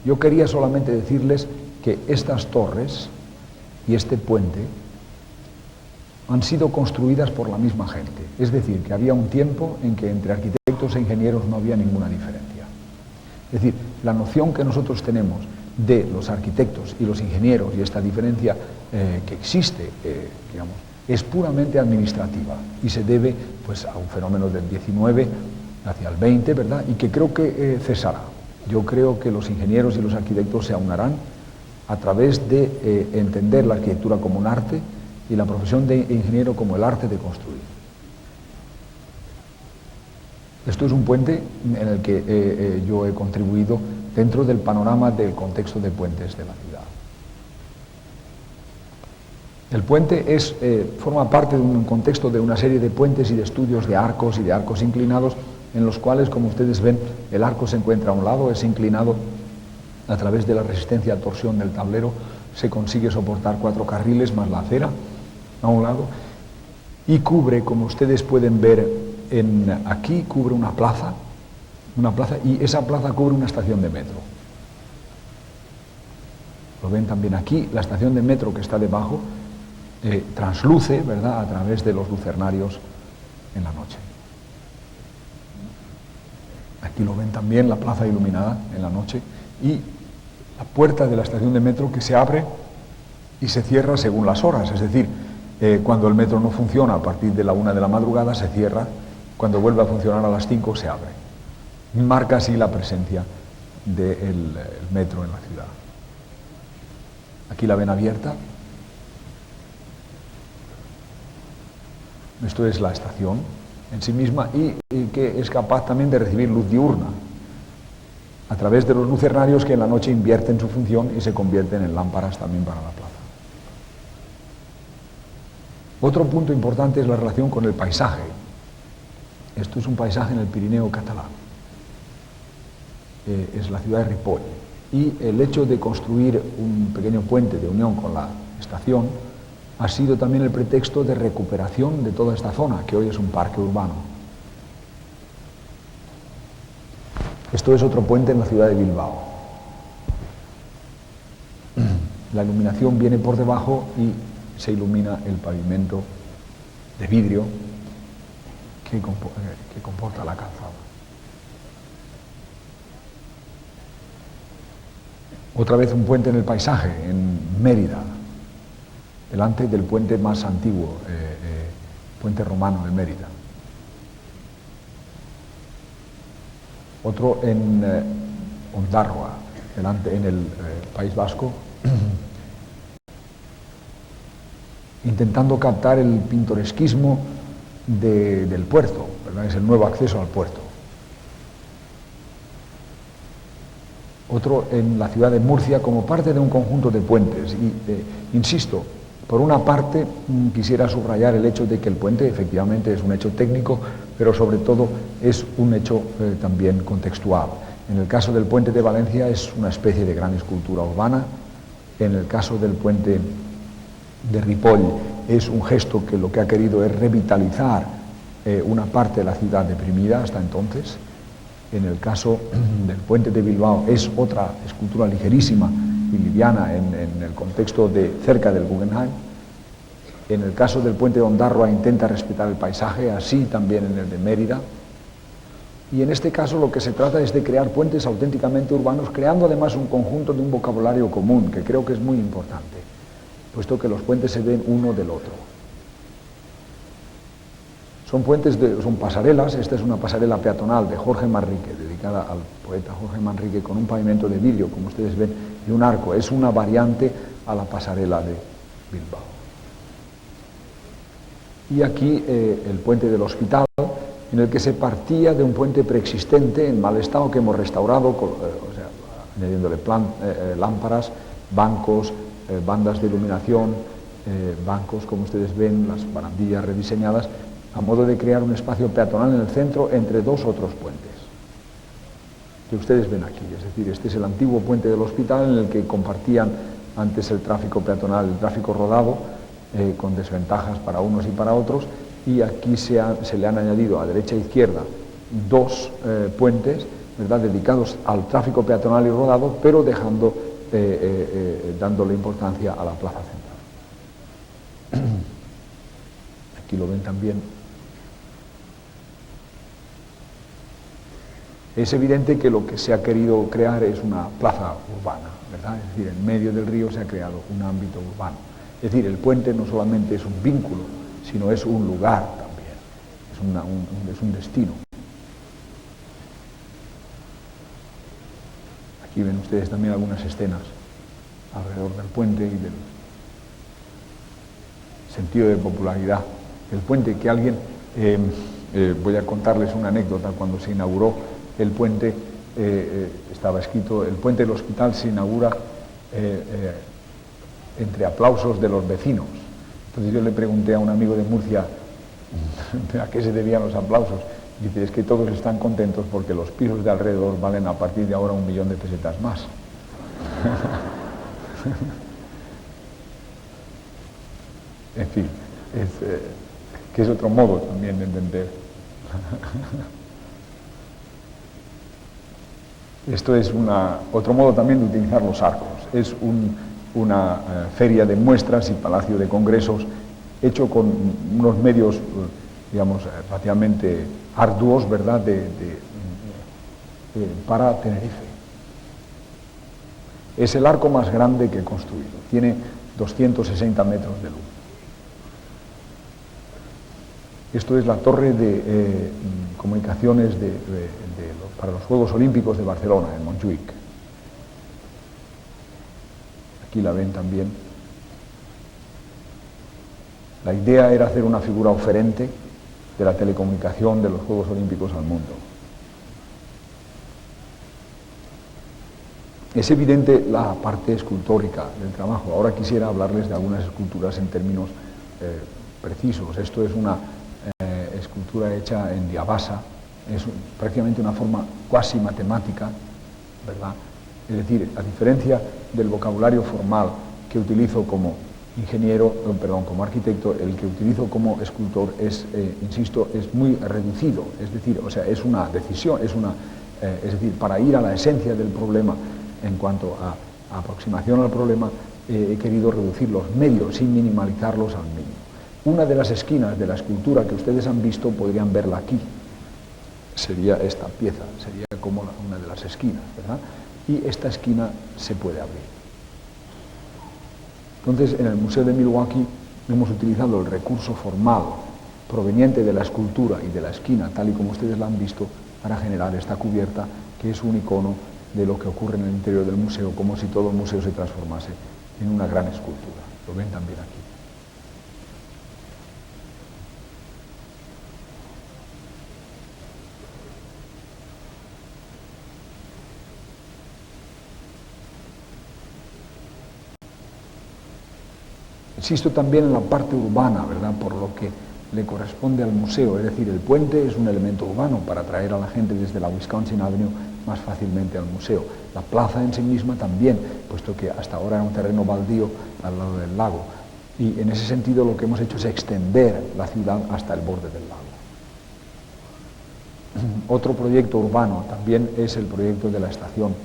Yo quería solamente decirles que estas torres y este puente han sido construidas por la misma gente. Es decir, que había un tiempo en que entre arquitectos e ingenieros no había ninguna diferencia. Es decir, la noción que nosotros tenemos de los arquitectos y los ingenieros y esta diferencia que existe, digamos, es puramente administrativa y se debe, pues, a un fenómeno del 19 hacia el 20, ¿verdad? Y que creo que cesará. Yo creo que los ingenieros y los arquitectos se aunarán a través de entender la arquitectura como un arte y la profesión de ingeniero como el arte de construir. Esto es un puente en el que yo he contribuido dentro del panorama del contexto de puentes de la ciudad. El puente forma parte de un contexto de una serie de puentes y de estudios de arcos y de arcos inclinados, en los cuales, como ustedes ven, el arco se encuentra a un lado, es inclinado a través de la resistencia a torsión del tablero, se consigue soportar 4 carriles más la acera a un lado, y cubre, como ustedes pueden ver aquí, cubre una plaza, y esa plaza cubre una estación de metro. Lo ven también aquí, la estación de metro que está debajo transluce, ¿verdad?, a través de los lucernarios en la noche. Aquí lo ven también, la plaza iluminada en la noche, y la puerta de la estación de metro que se abre y se cierra según las horas, es decir, cuando el metro no funciona a partir de la 1 de la madrugada se cierra, cuando vuelve a funcionar a las 5 se abre. Marca así la presencia del metro en la ciudad. Aquí la ven abierta. Esto es la estación en sí misma y que es capaz también de recibir luz diurna a través de los lucernarios que en la noche invierten su función y se convierten en lámparas también para la plaza. Otro punto importante es la relación con el paisaje. Esto es un paisaje en el Pirineo catalán. Es la ciudad de Ripoll. Y el hecho de construir un pequeño puente de unión con la estación ha sido también el pretexto de recuperación de toda esta zona, que hoy es un parque urbano. Esto es otro puente en la ciudad de Bilbao. La iluminación viene por debajo y se ilumina el pavimento de vidrio que comporta la calzada. Otra vez un puente en el paisaje, en Mérida, delante del puente más antiguo, puente romano de Mérida. Otro en Ondarroa, delante en el País Vasco, intentando captar el pintoresquismo del puerto, ¿verdad? Es el nuevo acceso al puerto. Otro en la ciudad de Murcia como parte de un conjunto de puentes. Y, insisto, por una parte quisiera subrayar el hecho de que el puente efectivamente es un hecho técnico, pero sobre todo es un hecho también contextual. En el caso del puente de Valencia es una especie de gran escultura urbana. En el caso del puente de Ripoll es un gesto que lo que ha querido es revitalizar una parte de la ciudad deprimida hasta entonces. En el caso del puente de Bilbao es otra escultura ligerísima y liviana en el contexto de cerca del Guggenheim. En el caso del puente de Ondarroa intenta respetar el paisaje, así también en el de Mérida. Y en este caso lo que se trata es de crear puentes auténticamente urbanos, creando además un conjunto de un vocabulario común, que creo que es muy importante, puesto que los puentes se ven uno del otro. Son son pasarelas. Esta es una pasarela peatonal de Jorge Manrique, dedicada al poeta Jorge Manrique, con un pavimento de vidrio, como ustedes ven, y un arco. Es una variante a la pasarela de Bilbao. Y aquí el puente del Hospital, en el que se partía de un puente preexistente en mal estado que hemos restaurado, añadiéndole lámparas, bancos, bandas de iluminación, bancos, como ustedes ven, las barandillas rediseñadas, a modo de crear un espacio peatonal en el centro entre dos otros puentes que ustedes ven aquí. Es decir, este es el antiguo puente del Hospital, en el que compartían antes el tráfico peatonal, el tráfico rodado, con desventajas para unos y para otros, y aquí se le han añadido a derecha e izquierda dos puentes, ¿verdad?, dedicados al tráfico peatonal y rodado, pero dándole importancia a la plaza central. Aquí lo ven también. Es evidente que lo que se ha querido crear es una plaza urbana, ¿verdad? Es decir, en medio del río se ha creado un ámbito urbano. Es decir, el puente no solamente es un vínculo, sino es un lugar también, es un destino. Aquí ven ustedes también algunas escenas alrededor del puente y del sentido de popularidad del puente, que alguien, voy a contarles una anécdota. Cuando se inauguró el puente, estaba escrito: el puente del Hospital se inaugura entre aplausos de los vecinos. Entonces yo le pregunté a un amigo de Murcia a qué se debían los aplausos. Dice: es que todos están contentos porque los pisos de alrededor valen a partir de ahora 1.000.000 de pesetas más. En fin, que es otro modo también de entender. Esto es otro modo también de utilizar los arcos. Es una feria de muestras y palacio de congresos hecho con unos medios, digamos, relativamente arduos, ¿verdad?, para Tenerife. Es el arco más grande que he construido. Tiene 260 metros de luz. Esto es la torre de comunicaciones para los Juegos Olímpicos de Barcelona, en Montjuïc. Aquí la ven también. La idea era hacer una figura oferente de la telecomunicación de los Juegos Olímpicos al mundo. Es evidente la parte escultórica del trabajo. Ahora quisiera hablarles de algunas esculturas en términos precisos. Esto es una escultura hecha en diabasa, es prácticamente una forma cuasi matemática, ¿verdad? Es decir, a diferencia del vocabulario formal que utilizo como como arquitecto, el que utilizo como escultor es, insisto, es muy reducido. Es decir, o sea, es una decisión, es decir, para ir a la esencia del problema en cuanto a aproximación al problema, he querido reducir los medios sin minimalizarlos al mínimo. Una de las esquinas de la escultura que ustedes han visto, podrían verla aquí, sería esta pieza, sería como una de las esquinas, ¿verdad? Y esta esquina se puede abrir. Entonces, en el Museo de Milwaukee hemos utilizado el recurso formal proveniente de la escultura y de la esquina, tal y como ustedes la han visto, para generar esta cubierta, que es un icono de lo que ocurre en el interior del museo, como si todo el museo se transformase en una gran escultura. Lo ven también aquí. Insisto también en la parte urbana, ¿verdad?, por lo que le corresponde al museo, es decir, el puente es un elemento urbano para atraer a la gente desde la Wisconsin Avenue más fácilmente al museo. La plaza en sí misma también, puesto que hasta ahora era un terreno baldío al lado del lago. Y en ese sentido lo que hemos hecho es extender la ciudad hasta el borde del lago. Otro proyecto urbano también es el proyecto de la estación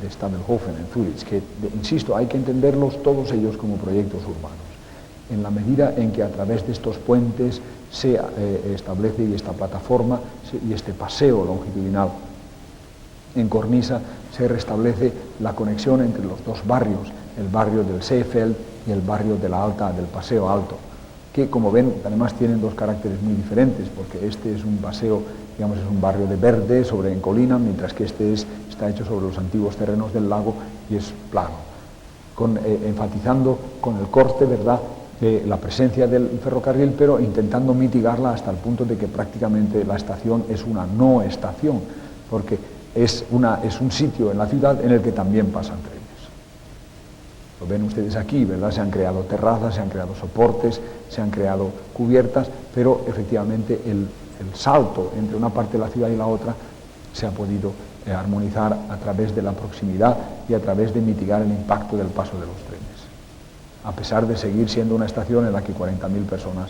de Stadelhofen en Zurich, que, insisto, hay que entenderlos todos ellos como proyectos urbanos. En la medida en que a través de estos puentes se establece y esta plataforma y este paseo longitudinal en cornisa, se restablece la conexión entre los dos barrios, el barrio del Seefeld y el barrio de la Alta, del Paseo Alto, que, como ven, además tienen dos caracteres muy diferentes, porque este es un paseo, digamos, es un barrio de verde en colina, mientras que este está hecho sobre los antiguos terrenos del lago y es plano, enfatizando con el corte, ¿verdad?, la presencia del ferrocarril, pero intentando mitigarla hasta el punto de que prácticamente la estación es una no estación, porque es un sitio en la ciudad en el que también pasan trenes. Lo ven ustedes aquí, ¿verdad? Se han creado terrazas, se han creado soportes, se han creado cubiertas, pero efectivamente el salto entre una parte de la ciudad y la otra se ha podido armonizar a través de la proximidad y a través de mitigar el impacto del paso de los trenes, a pesar de seguir siendo una estación en la que 40.000 personas,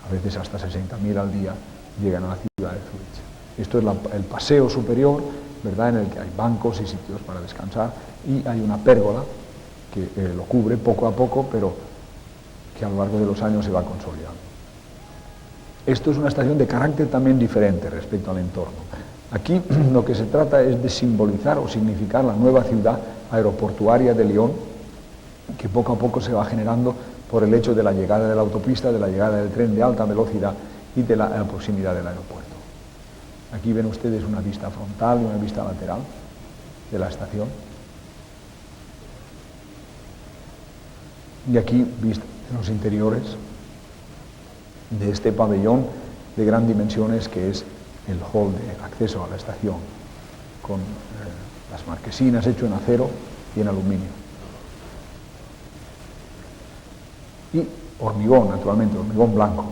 a veces hasta 60.000 al día, llegan a la ciudad de Zurich. Esto es el paseo superior, ¿verdad?, en el que hay bancos y sitios para descansar, y hay una pérgola que lo cubre poco a poco, pero que a lo largo de los años se va consolidando. Esto es una estación de carácter también diferente respecto al entorno. Aquí lo que se trata es de simbolizar o significar la nueva ciudad aeroportuaria de Lyon, que poco a poco se va generando por el hecho de la llegada de la autopista, de la llegada del tren de alta velocidad y de la proximidad del aeropuerto. Aquí ven ustedes una vista frontal y una vista lateral de la estación. Y aquí vistas de los interiores de este pabellón de gran dimensiones que es el hall de acceso a la estación, con las marquesinas hecho en acero y en aluminio. Y hormigón, naturalmente, hormigón blanco.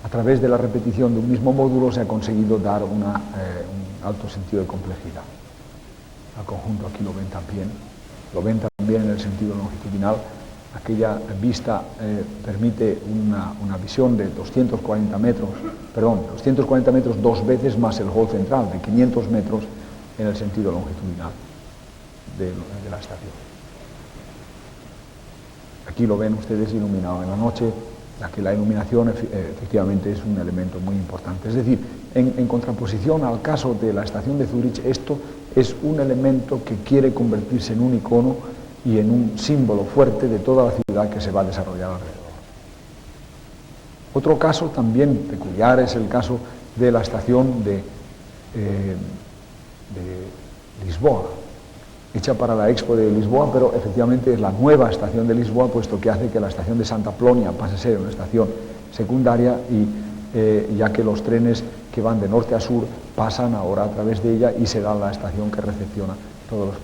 A través de la repetición de un mismo módulo se ha conseguido dar un alto sentido de complejidad al conjunto. Aquí lo ven también en el sentido longitudinal. Aquella vista permite una visión de 240 metros dos veces más el hall central, de 500 metros en el sentido longitudinal de la estación. Aquí lo ven ustedes iluminado en la noche, ya que la iluminación efectivamente es un elemento muy importante. Es decir, en contraposición al caso de la estación de Zurich, esto es un elemento que quiere convertirse en un icono y en un símbolo fuerte de toda la ciudad que se va a desarrollar alrededor. Otro caso también peculiar es el caso de la estación de Lisboa, hecha para la Expo de Lisboa, pero efectivamente es la nueva estación de Lisboa, puesto que hace que la estación de Santa Apolonia pase a ser una estación secundaria, y ya que los trenes que van de norte a sur pasan ahora a través de ella y será la estación que recepciona todos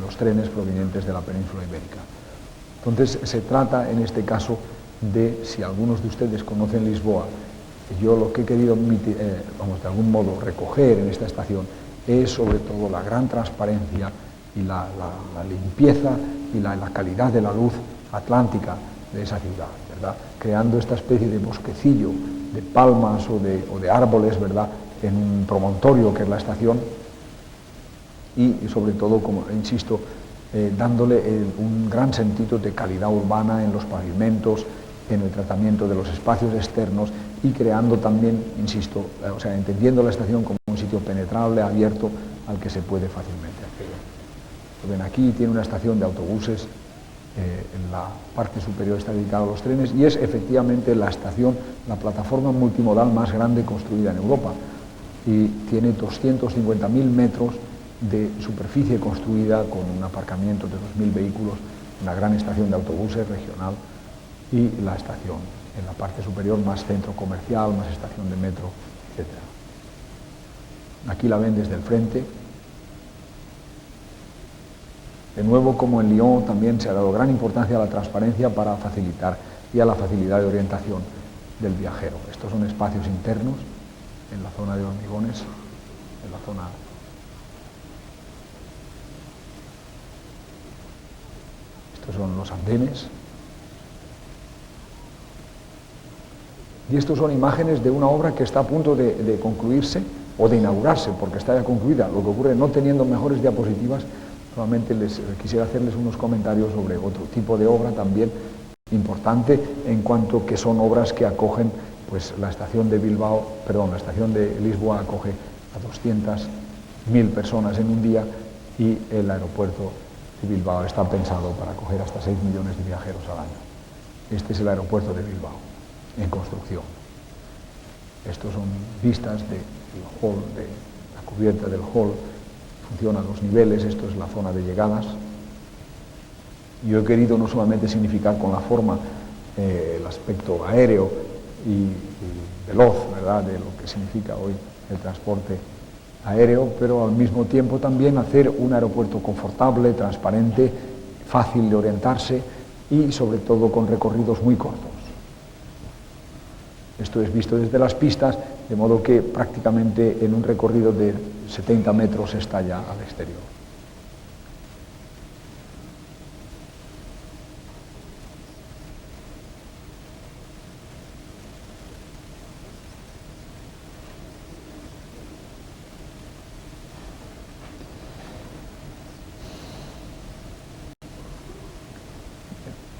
los trenes provenientes de la península ibérica. Entonces se trata en este caso de, si algunos de ustedes conocen Lisboa, yo lo que he querido de algún modo recoger en esta estación es sobre todo la gran transparencia y la limpieza y la calidad de la luz atlántica de esa ciudad, ¿verdad?, creando esta especie de bosquecillo de palmas o de árboles, ¿verdad?, en un promontorio que es la estación, y sobre todo, como insisto, dándole un gran sentido de calidad urbana en los pavimentos, en el tratamiento de los espacios externos, y creando también, insisto, entendiendo la estación como un sitio penetrable, abierto, al que se puede fácilmente acceder. Lo ven aquí, tiene una estación de autobuses, en la parte superior está dedicada a los trenes, y es efectivamente la plataforma multimodal más grande construida en Europa, y tiene 250.000 metros de superficie construida, con un aparcamiento de 2.000 vehículos, una gran estación de autobuses regional, y la estación en la parte superior más centro comercial, más estación de metro, etc. Aquí la ven desde el frente. De nuevo, como en Lyon, también se ha dado gran importancia a la transparencia para facilitar y a la facilidad de orientación del viajero. Estos son espacios internos en la zona de hormigones, en la zona... Estos son los andenes. Y estos son imágenes de una obra que está a punto de concluirse o de inaugurarse, porque está ya concluida. Lo que ocurre, no teniendo mejores diapositivas, solamente quisiera hacerles unos comentarios sobre otro tipo de obra también importante, en cuanto que son obras que acogen, pues la estación de la estación de Lisboa acoge a 200.000 personas en un día, y el aeropuerto de Bilbao está pensado para acoger hasta 6 millones de viajeros al año. Este es el aeropuerto de Bilbao, en construcción. Estos son vistas del hall, de la cubierta del hall. Funciona a 2 niveles. Esto es la zona de llegadas. Yo he querido no solamente significar con la forma el aspecto aéreo y veloz, ¿verdad?, de lo que significa hoy el transporte aéreo, pero al mismo tiempo también hacer un aeropuerto confortable, transparente, fácil de orientarse y sobre todo con recorridos muy cortos. Esto es visto desde las pistas, de modo que prácticamente en un recorrido de 70 metros está ya al exterior.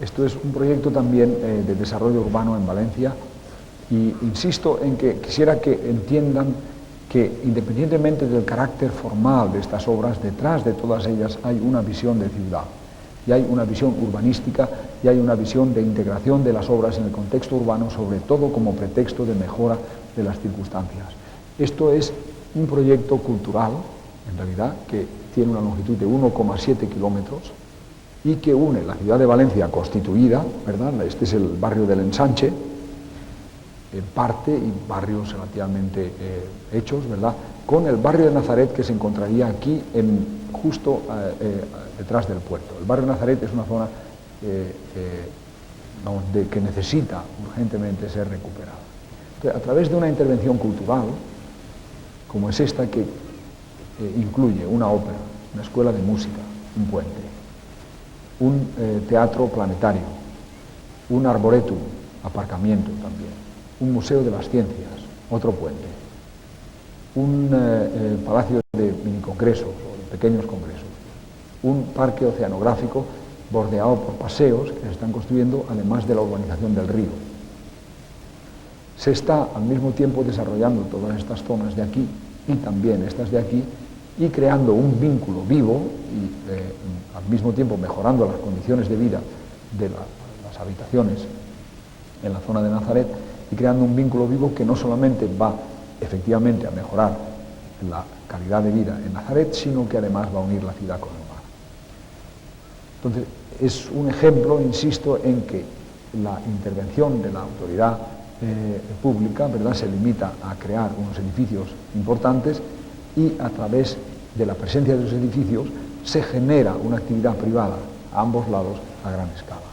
Esto es un proyecto también de desarrollo urbano en Valencia, y insisto en que quisiera que entiendan que, independientemente del carácter formal de estas obras, detrás de todas ellas hay una visión de ciudad, y hay una visión urbanística, y hay una visión de integración de las obras en el contexto urbano, sobre todo como pretexto de mejora de las circunstancias. Esto es un proyecto cultural, en realidad, que tiene una longitud de 1,7 kilómetros, y que une la ciudad de Valencia constituida, ¿verdad? Este es el barrio del Ensanche, en parte, y barrios relativamente hechos, ¿verdad?, con el barrio de Nazaret, que se encontraría aquí, justo detrás del puerto. El barrio de Nazaret es una zona que necesita urgentemente ser recuperada. Entonces, a través de una intervención cultural, como es esta, que incluye una ópera, una escuela de música, un puente, un teatro planetario, un arboretum, aparcamiento también, un museo de las ciencias, otro puente, un palacio de minicongresos o de pequeños congresos, un parque oceanográfico bordeado por paseos que se están construyendo, además de la urbanización del río. Se está al mismo tiempo desarrollando todas estas zonas de aquí y también estas de aquí, y creando un vínculo vivo y al mismo tiempo mejorando las condiciones de vida de las habitaciones en la zona de Nazaret, y creando un vínculo vivo que no solamente va efectivamente a mejorar la calidad de vida en Nazaret, sino que además va a unir la ciudad con el mar. Entonces, es un ejemplo, insisto, en que la intervención de la autoridad pública, ¿verdad?, se limita a crear unos edificios importantes, y a través de la presencia de los edificios se genera una actividad privada a ambos lados a gran escala.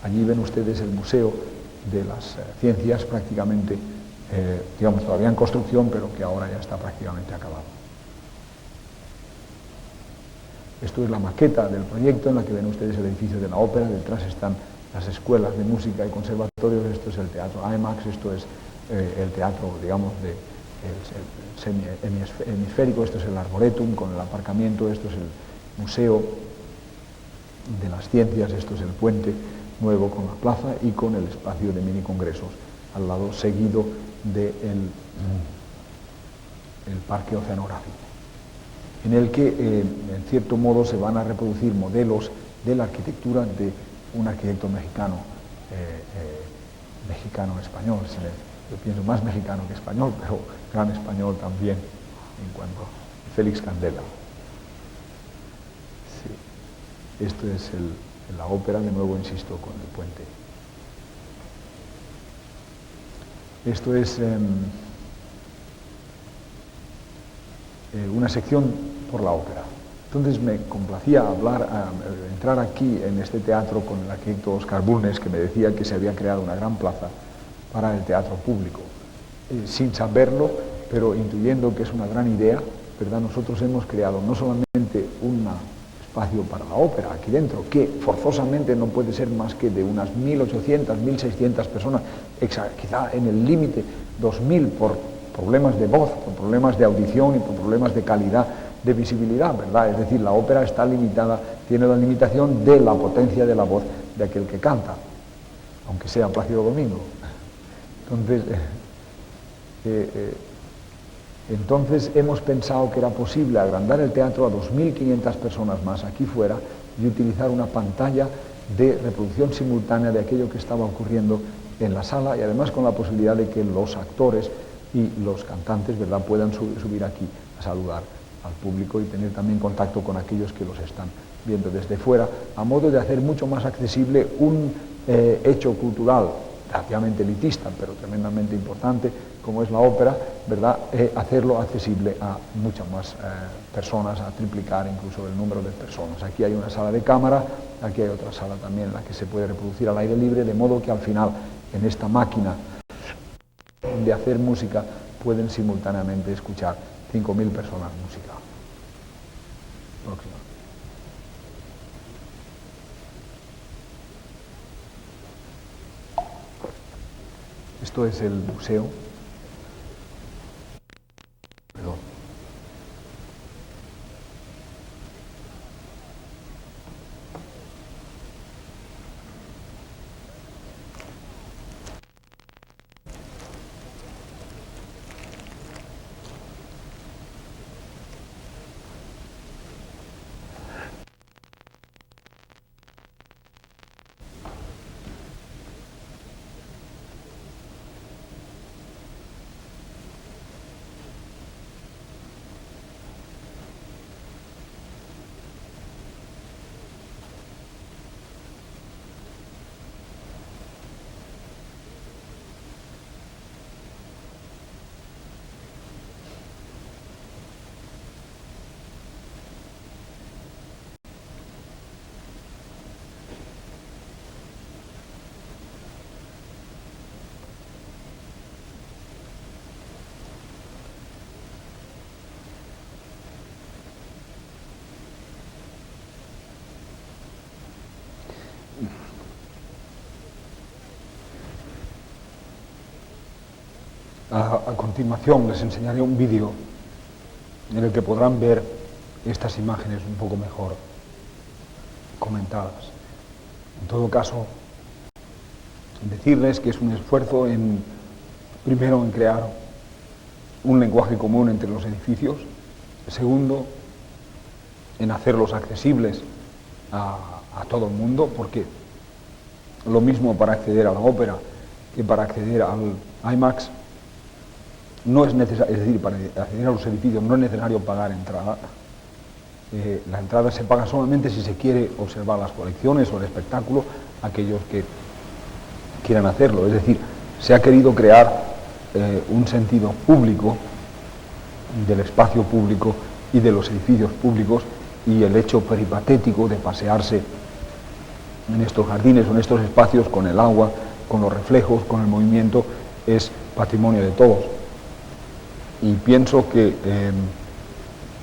Allí ven ustedes el Museo de las Ciencias, prácticamente, digamos, todavía en construcción, pero que ahora ya está prácticamente acabado. Esto es la maqueta del proyecto, en la que ven ustedes el edificio de la ópera. Detrás están las escuelas de música y conservatorios. Esto es el teatro IMAX, esto es el teatro, digamos, el hemisférico. Esto es el arboretum con el aparcamiento, esto es el museo de las ciencias, esto es el puente nuevo con la plaza y con el espacio de mini congresos al lado, seguido del parque oceanográfico, en el que en cierto modo se van a reproducir modelos de la arquitectura de un arquitecto mexicano, mexicano-español, yo pienso más mexicano que español, pero gran español también, en cuanto a Félix Candela. Sí. Esto es la ópera, de nuevo insisto, con el puente. Esto es una sección por la ópera. Entonces me complacía entrar aquí en este teatro con el arquitecto Óscar Bulnes, que me decía que se había creado una gran plaza para el teatro público. Sin saberlo, pero intuyendo que es una gran idea, ¿verdad? Nosotros hemos creado no solamente un espacio para la ópera aquí dentro, que forzosamente no puede ser más que de unas 1.800, 1.600 personas, quizá en el límite 2.000 por problemas de voz, por problemas de audición y por problemas de calidad de visibilidad, ¿verdad? Es decir, la ópera está limitada, tiene la limitación de la potencia de la voz de aquel que canta, aunque sea Plácido Domingo. Entonces hemos pensado que era posible agrandar el teatro a 2.500 personas más aquí fuera y utilizar una pantalla de reproducción simultánea de aquello que estaba ocurriendo en la sala, y además con la posibilidad de que los actores y los cantantes, ¿verdad?, puedan subir aquí a saludar al público y tener también contacto con aquellos que los están viendo desde fuera, a modo de hacer mucho más accesible un hecho cultural relativamente elitista, pero tremendamente importante, como es la ópera, ¿verdad?, hacerlo accesible a muchas más personas, a triplicar incluso el número de personas. Aquí hay una sala de cámara, aquí hay otra sala también en la que se puede reproducir al aire libre, de modo que al final, en esta máquina de hacer música, pueden simultáneamente escuchar 5.000 personas música. Próxima. Esto es el museo. Perdón. A continuación les enseñaré un vídeo en el que podrán ver estas imágenes un poco mejor comentadas. En todo caso, decirles que es un esfuerzo primero en crear un lenguaje común entre los edificios, segundo, en hacerlos accesibles a todo el mundo, porque lo mismo para acceder a la ópera que para acceder al IMAX, no es necesario, es decir, para acceder a los edificios no es necesario pagar entrada. La entrada se paga solamente si se quiere observar las colecciones o el espectáculo, aquellos que quieran hacerlo. Es decir, se ha querido crear un sentido público del espacio público y de los edificios públicos, y el hecho peripatético de pasearse en estos jardines o en estos espacios con el agua, con los reflejos, con el movimiento, es patrimonio de todos. Y pienso que, en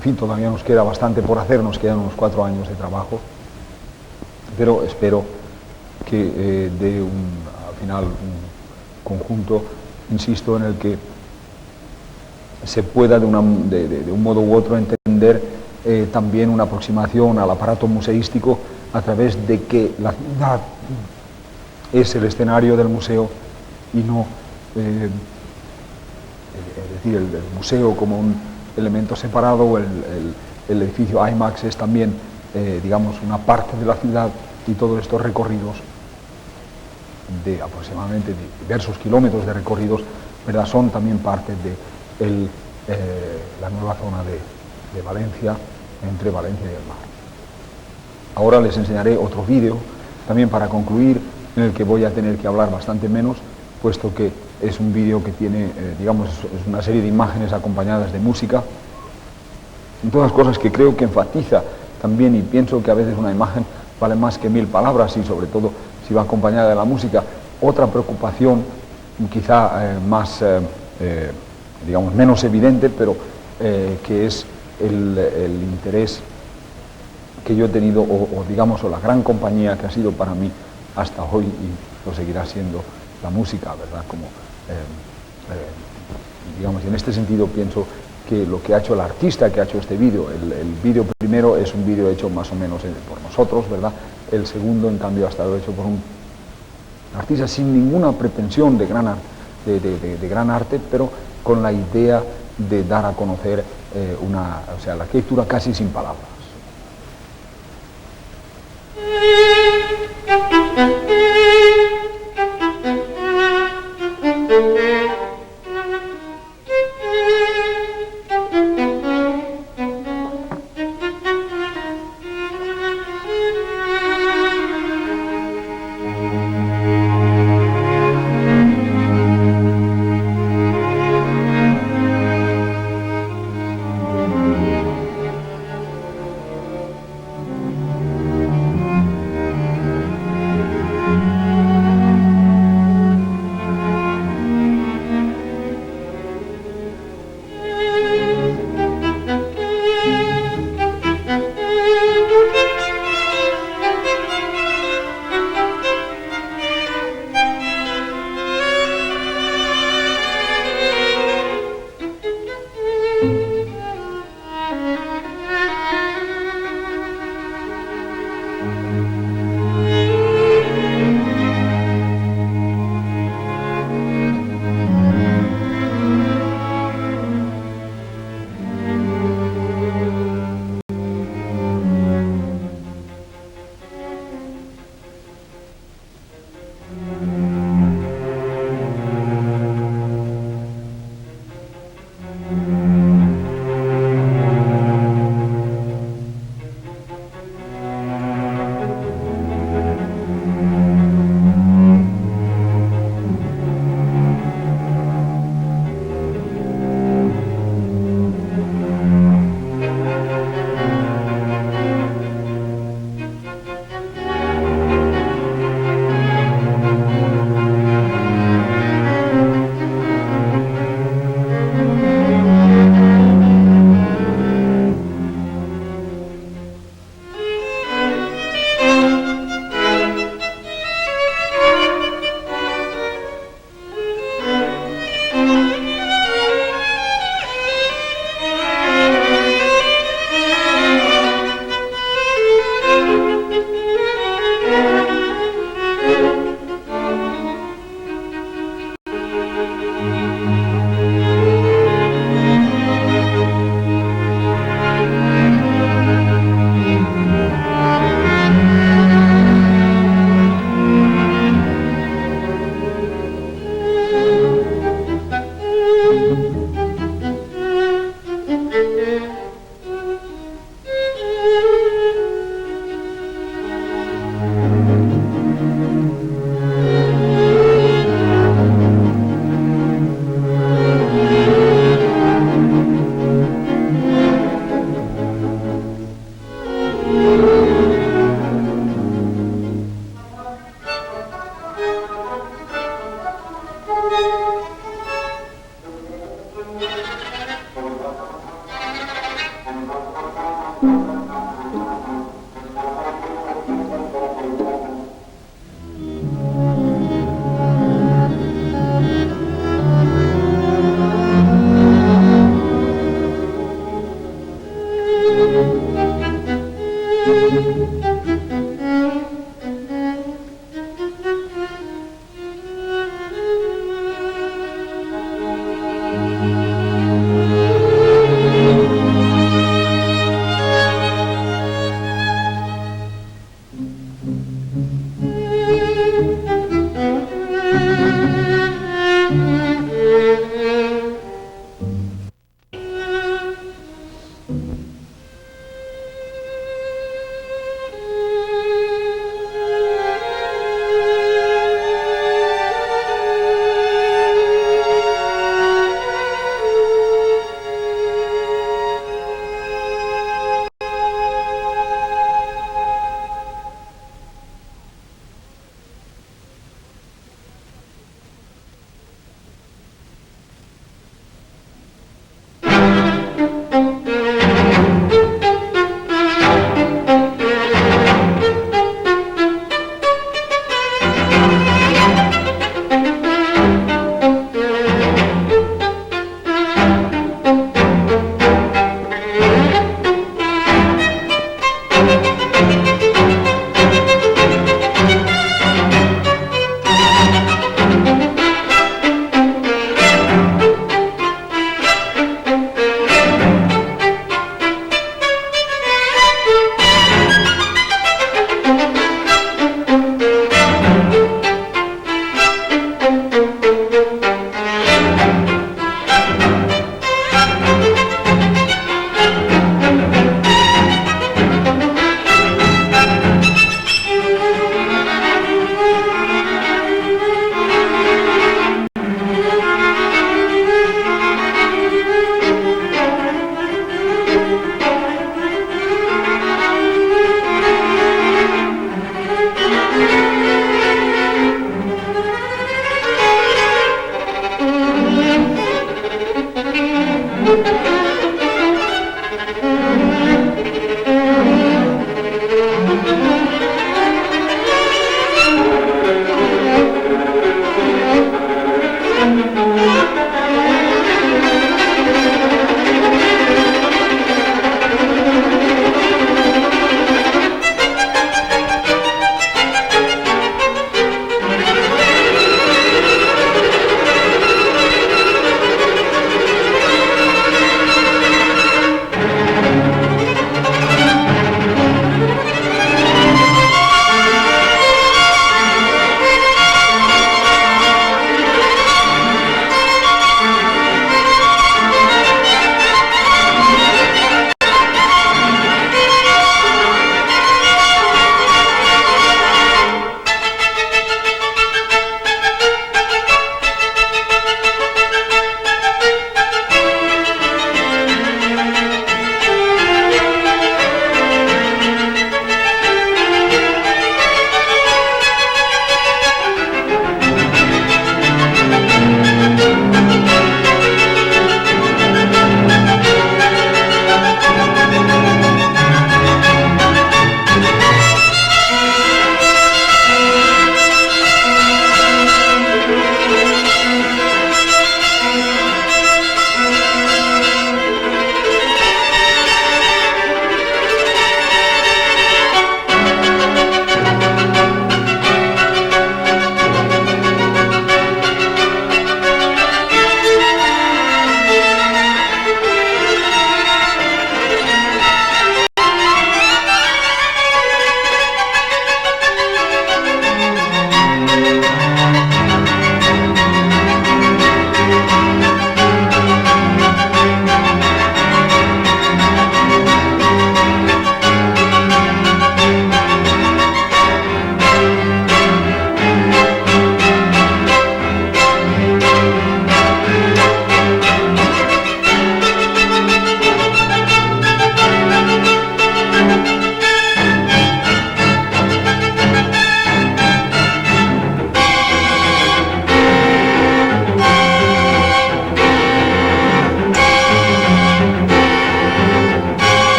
fin, todavía nos queda bastante por hacer, nos quedan unos 4 años de trabajo, pero espero que dé al final un conjunto, insisto, en el que se pueda de un modo u otro entender también una aproximación al aparato museístico a través de que la ciudad es el escenario del museo y no... es decir, el museo como un elemento separado, o el edificio IMAX es también, digamos, una parte de la ciudad, y todos estos recorridos de aproximadamente diversos kilómetros de recorridos, ¿verdad?, son también parte de la nueva zona de Valencia, entre Valencia y el mar. Ahora les enseñaré otro vídeo, también para concluir, en el que voy a tener que hablar bastante menos, puesto que es un vídeo que tiene, digamos, es una serie de imágenes acompañadas de música, todas las cosas que creo que enfatiza también, y pienso que a veces una imagen vale más que 1000 palabras, y sobre todo si va acompañada de la música. Otra preocupación, quizá digamos, menos evidente, pero que es el interés que yo he tenido, o la gran compañía que ha sido para mí hasta hoy, y lo seguirá siendo, la música, ¿verdad? Digamos, y en este sentido pienso que lo que ha hecho el artista que ha hecho este vídeo, el vídeo primero es un vídeo hecho más o menos por nosotros, ¿verdad? El segundo, en cambio, ha estado hecho por un artista sin ninguna pretensión de gran arte, pero con la idea de dar a conocer la arquitectura casi sin palabras.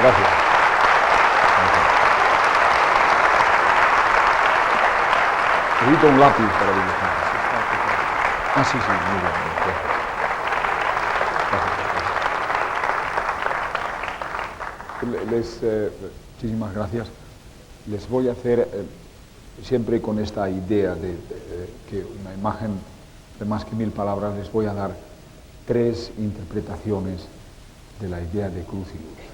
Gracias. Necesito un lápiz para dibujar. Ah, sí, muy bien. Muchísimas gracias. Les voy a hacer, siempre con esta idea de que una imagen de más que 1000 palabras, les voy a dar 3 interpretaciones de la idea de cruz y luz.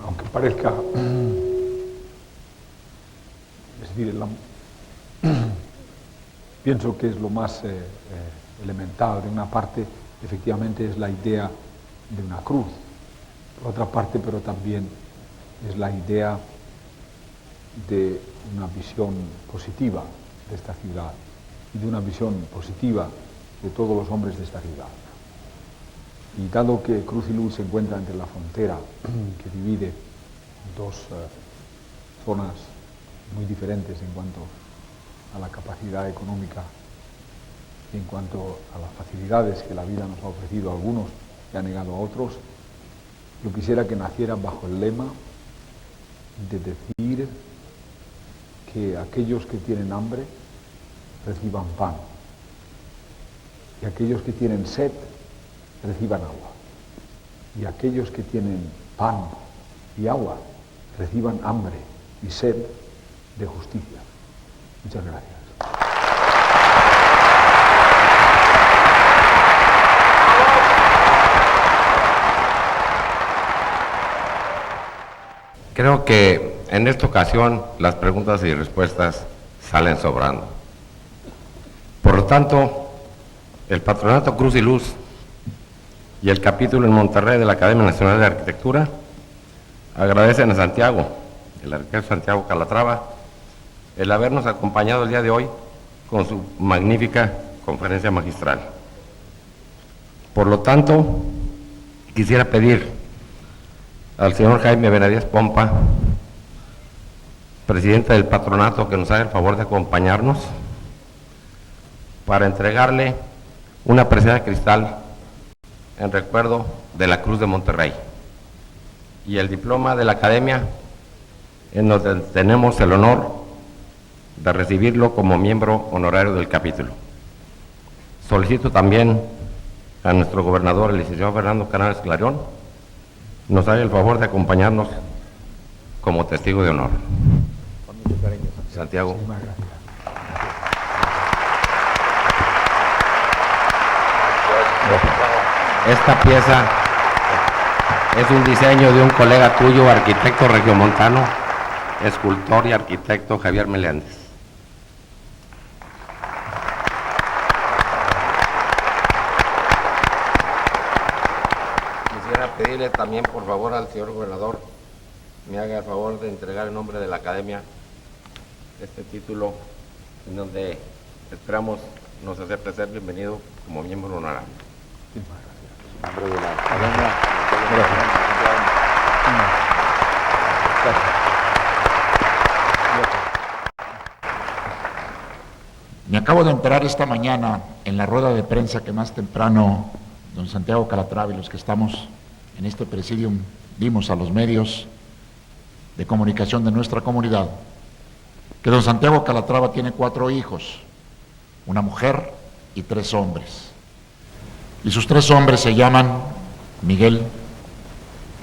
Aunque parezca, es decir, pienso que es lo más elemental. De una parte, efectivamente, es la idea de una cruz. Por otra parte, pero también es la idea de una visión positiva de esta ciudad y de una visión positiva de todos los hombres de esta ciudad. Y dado que Cruz y Luz se encuentra entre la frontera que divide dos zonas muy diferentes en cuanto a la capacidad económica y en cuanto a las facilidades que la vida nos ha ofrecido a algunos y ha negado a otros, yo quisiera que naciera bajo el lema de decir que aquellos que tienen hambre reciban pan y aquellos que tienen sed reciban agua, y aquellos que tienen pan y agua reciban hambre y sed de justicia. Muchas gracias. Creo que en esta ocasión las preguntas y respuestas salen sobrando. Por lo tanto, el Patronato Cruz y Luz y el capítulo en Monterrey de la Academia Nacional de Arquitectura agradecen a Santiago, el arquitecto Santiago Calatrava, el habernos acompañado el día de hoy con su magnífica conferencia magistral. Por lo tanto, quisiera pedir al señor Jaime Benavides Pompa, presidente del patronato, que nos haga el favor de acompañarnos para entregarle una presea de cristal en recuerdo de la Cruz de Monterrey y el diploma de la Academia, en donde tenemos el honor de recibirlo como miembro honorario del capítulo. Solicito también a nuestro gobernador, el licenciado Fernando Canales Clarión, nos haga el favor de acompañarnos como testigo de honor. Con mucho cariño, Santiago. Muchísimas gracias. Esta pieza es un diseño de un colega tuyo, arquitecto regiomontano, escultor y arquitecto Javier Meléndez. Quisiera pedirle también, por favor, al señor gobernador me haga el favor de entregar en nombre de la Academia este título, en donde esperamos nos acepte ser bienvenido como miembro honorable. Me acabo de enterar esta mañana en la rueda de prensa que más temprano don Santiago Calatrava y los que estamos en este presidium dimos a los medios de comunicación de nuestra comunidad, que don Santiago Calatrava tiene 4 hijos, una mujer y 3 hombres. Y sus 3 hombres se llaman Miguel,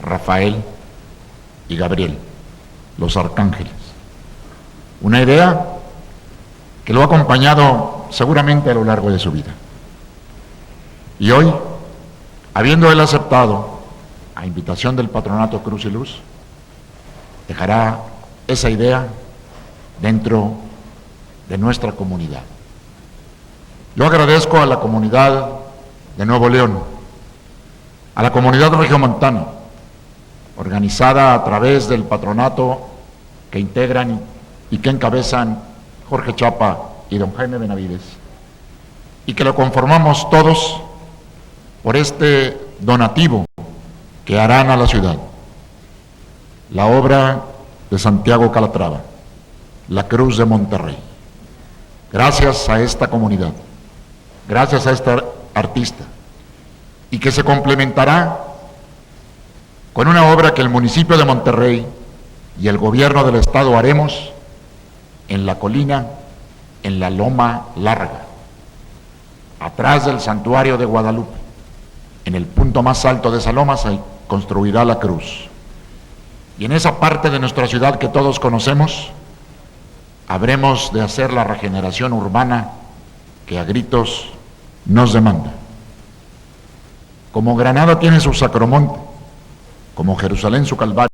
Rafael y Gabriel, los arcángeles. Una idea que lo ha acompañado seguramente a lo largo de su vida. Y hoy, habiendo él aceptado a invitación del Patronato Cruz y Luz, dejará esa idea dentro de nuestra comunidad. Yo agradezco a la comunidad de Nuevo León, a la comunidad regiomontana, organizada a través del patronato que integran y que encabezan Jorge Chapa y don Jaime Benavides, y que lo conformamos todos por este donativo que harán a la ciudad, la obra de Santiago Calatrava, la Cruz de Monterrey. Gracias a esta comunidad, gracias a este artista, y que se complementará con una obra que el municipio de Monterrey y el gobierno del estado haremos en la colina, en la Loma Larga, atrás del santuario de Guadalupe. En el punto más alto de esa loma se construirá la cruz. Y en esa parte de nuestra ciudad que todos conocemos, habremos de hacer la regeneración urbana que a gritos nos demanda. Como Granada tiene su Sacromonte, como Jerusalén su Calvario,